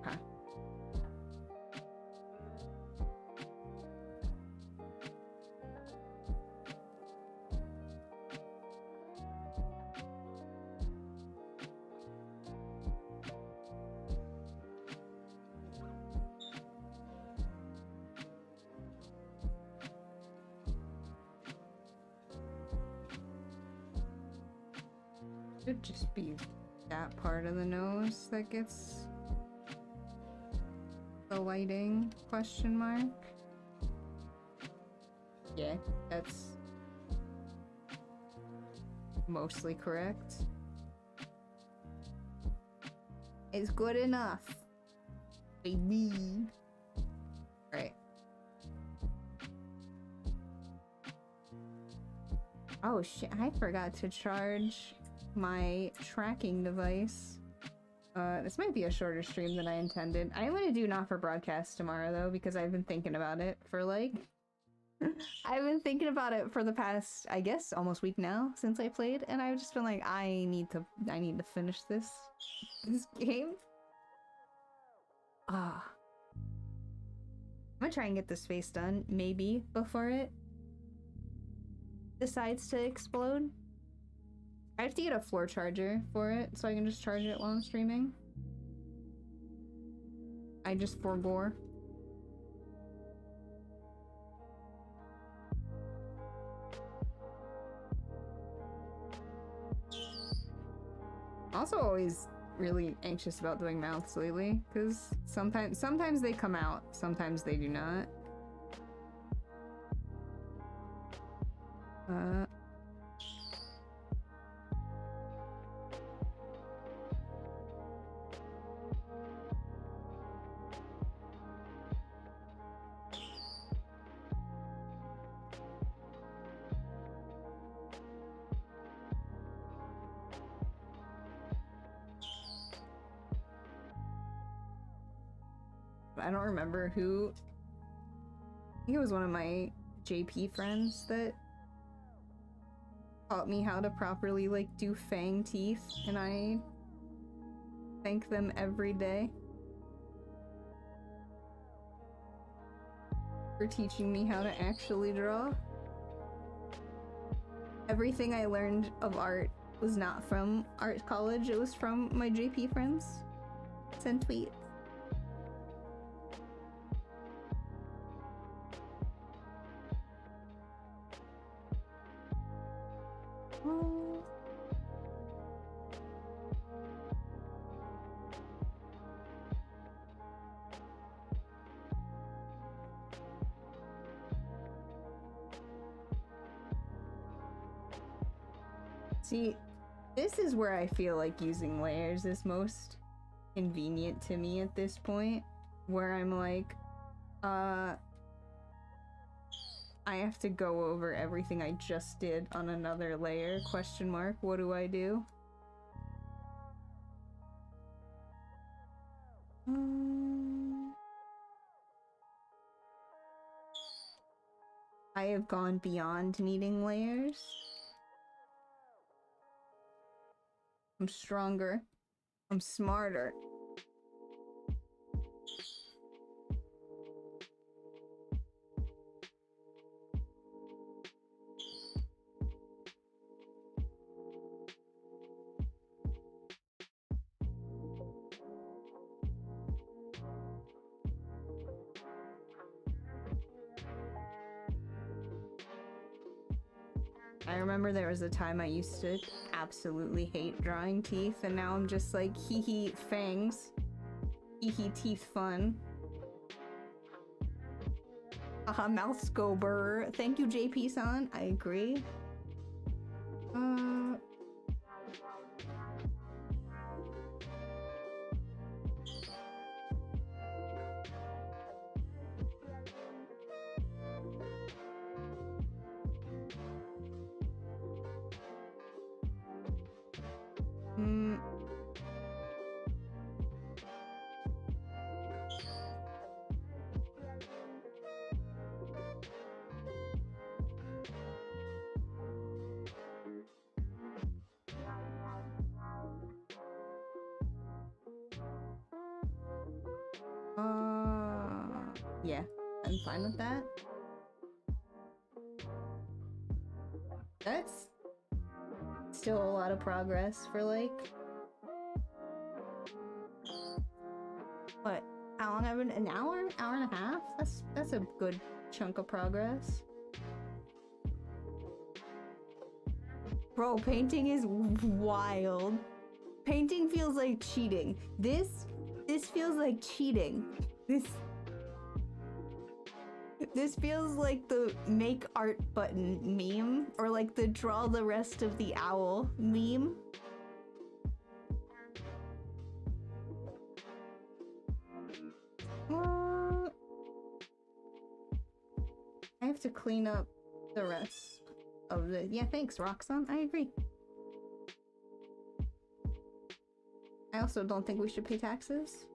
Okay. Should just be that part of the nose that gets the lighting question mark. Yeah, that's mostly correct. It's good enough. Baby. Right. Oh shit, I forgot to charge my tracking device. This might be a shorter stream than I intended. I am gonna do not for broadcast tomorrow though, because I've been thinking about it for like... I've been thinking about it for the past, I guess, almost week now since I played, and I've just been like, I need to finish this game. Ah. I'm gonna try and get this face done, maybe, before it decides to explode. I have to get a floor charger for it, so I can just charge it while I'm streaming. I just forbore. Also always really anxious about doing mouths lately, because sometimes they come out, sometimes they do not. I don't remember who. I think it was one of my JP friends that taught me how to properly like do fang teeth, and I thank them every day for teaching me how to actually draw. Everything I learned of art was not from art college, it was from my JP friends. Send tweets. See, this is where I feel like using layers is most convenient to me at this point, where I'm like, I have to go over everything I just did on another layer, question mark, what do I do? I have gone beyond needing layers. I'm stronger. I'm smarter. I remember there was a time I used to absolutely hate drawing teeth, and now I'm just like, hee hee fangs. Hee hee teeth fun. Haha, mouths go burr. Thank you, JP-san. I agree. Yeah, I'm fine with that. That's still a lot of progress for like... What? How long have I been? An hour? Hour and a half? That's a good chunk of progress. Bro, painting is wild. Painting feels like cheating. This feels like cheating. This feels like the make art button meme, or like the draw the rest of the owl meme. I have to clean up the rest of the— yeah, thanks, Roxanne. I agree. I also don't think we should pay taxes.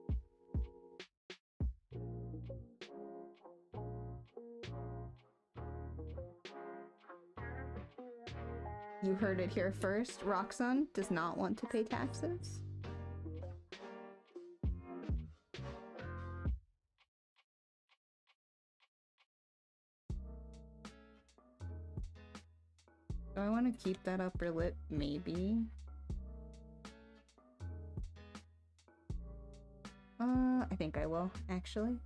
You heard it here first. Roxanne does not want to pay taxes. Do I want to keep that upper lip? Maybe. I think I will, actually.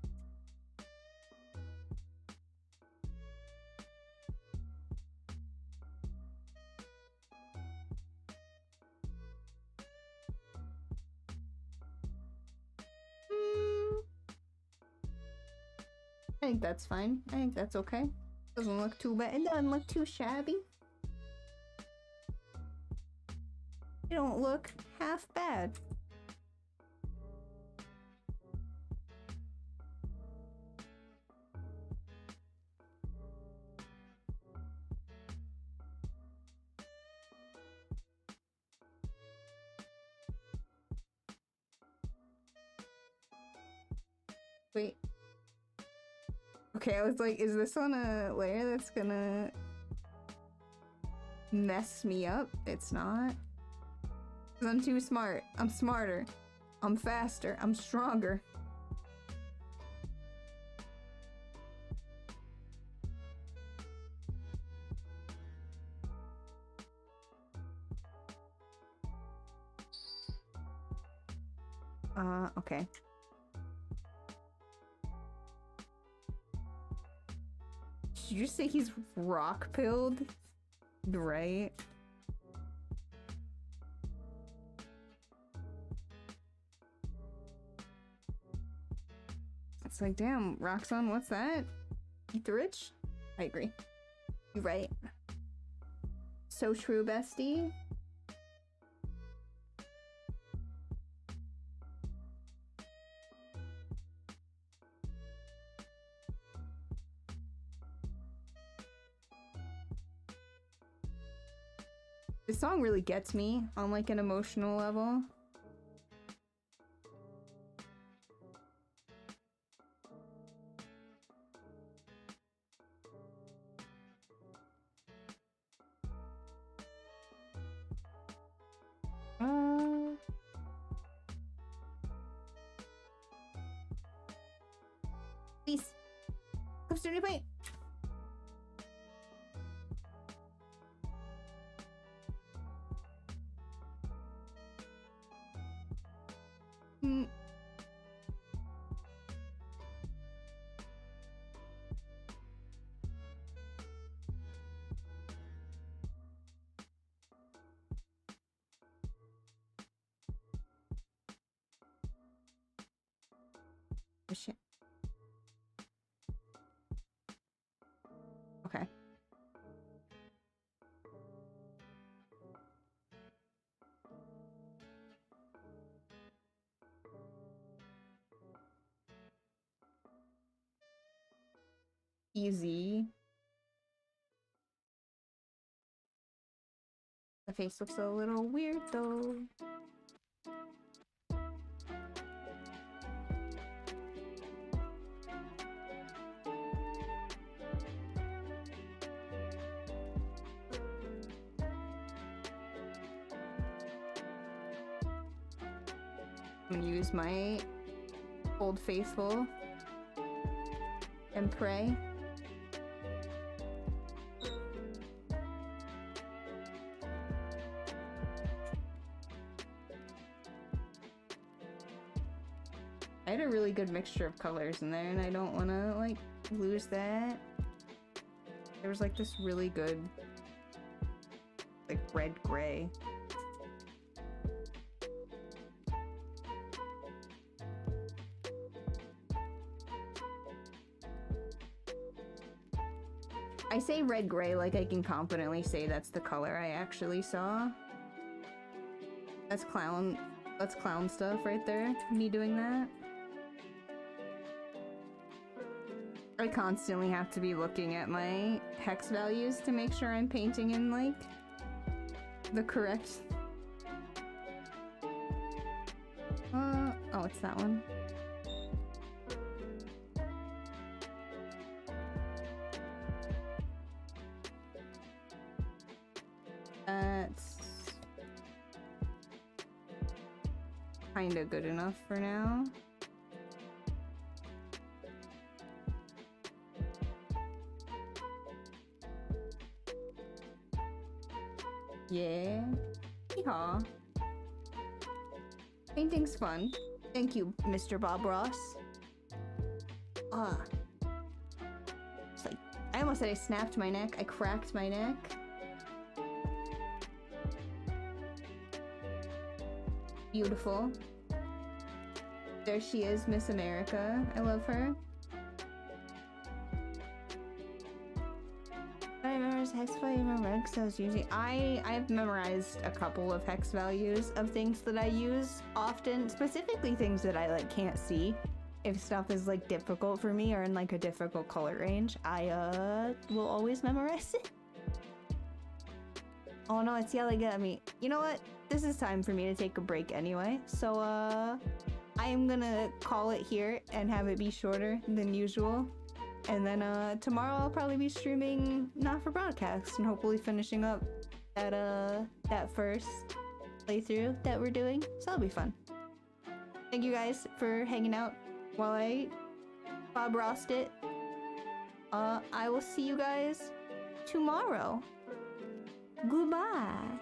I think that's fine. I think that's okay. Doesn't look too bad. It doesn't look too shabby. You don't look half bad. Wait. Okay, I was like, is this on a layer that's gonna mess me up? It's not. 'Cause I'm too smart. I'm smarter. I'm faster. I'm stronger. Okay. Did you say he's rock-pilled? Right? It's like, damn, Roxanne, what's that? Eat the rich? I agree. You're right. So true, bestie. This song really gets me on like an emotional level. Please. Come to the point. Oh, shit. Okay. Easy. The face looks a little weird though. I'm gonna use my Old Faithful and pray. I had a really good mixture of colors in there, and I don't want to, like, lose that. There was, like, this really good, like, red-gray. say red gray like I can confidently say that's the color I actually saw. That's clown stuff right there, me doing that. I constantly have to be looking at my hex values to make sure I'm painting in, like, the correct... oh, it's that one. That's... kinda good enough for now. Yeah. Yeehaw. Painting's fun. Thank you, Mr. Bob Ross. It's like, I almost said I snapped my neck. I cracked my neck. Beautiful. There she is, Miss America. I love her. I memorized hex value. Remember hex I was using. I've memorized a couple of hex values of things that I use often, specifically things that I like can't see. If stuff is like difficult for me or in like a difficult color range, I will always memorize it. Oh no, it's yelling at me. You know what? This is time for me to take a break anyway. So I am gonna call it here and have it be shorter than usual. And then tomorrow I'll probably be streaming Not for Broadcast and hopefully finishing up that first playthrough that we're doing. So that'll be fun. Thank you guys for hanging out while I Bob Rossed it. I will see you guys tomorrow. Goodbye.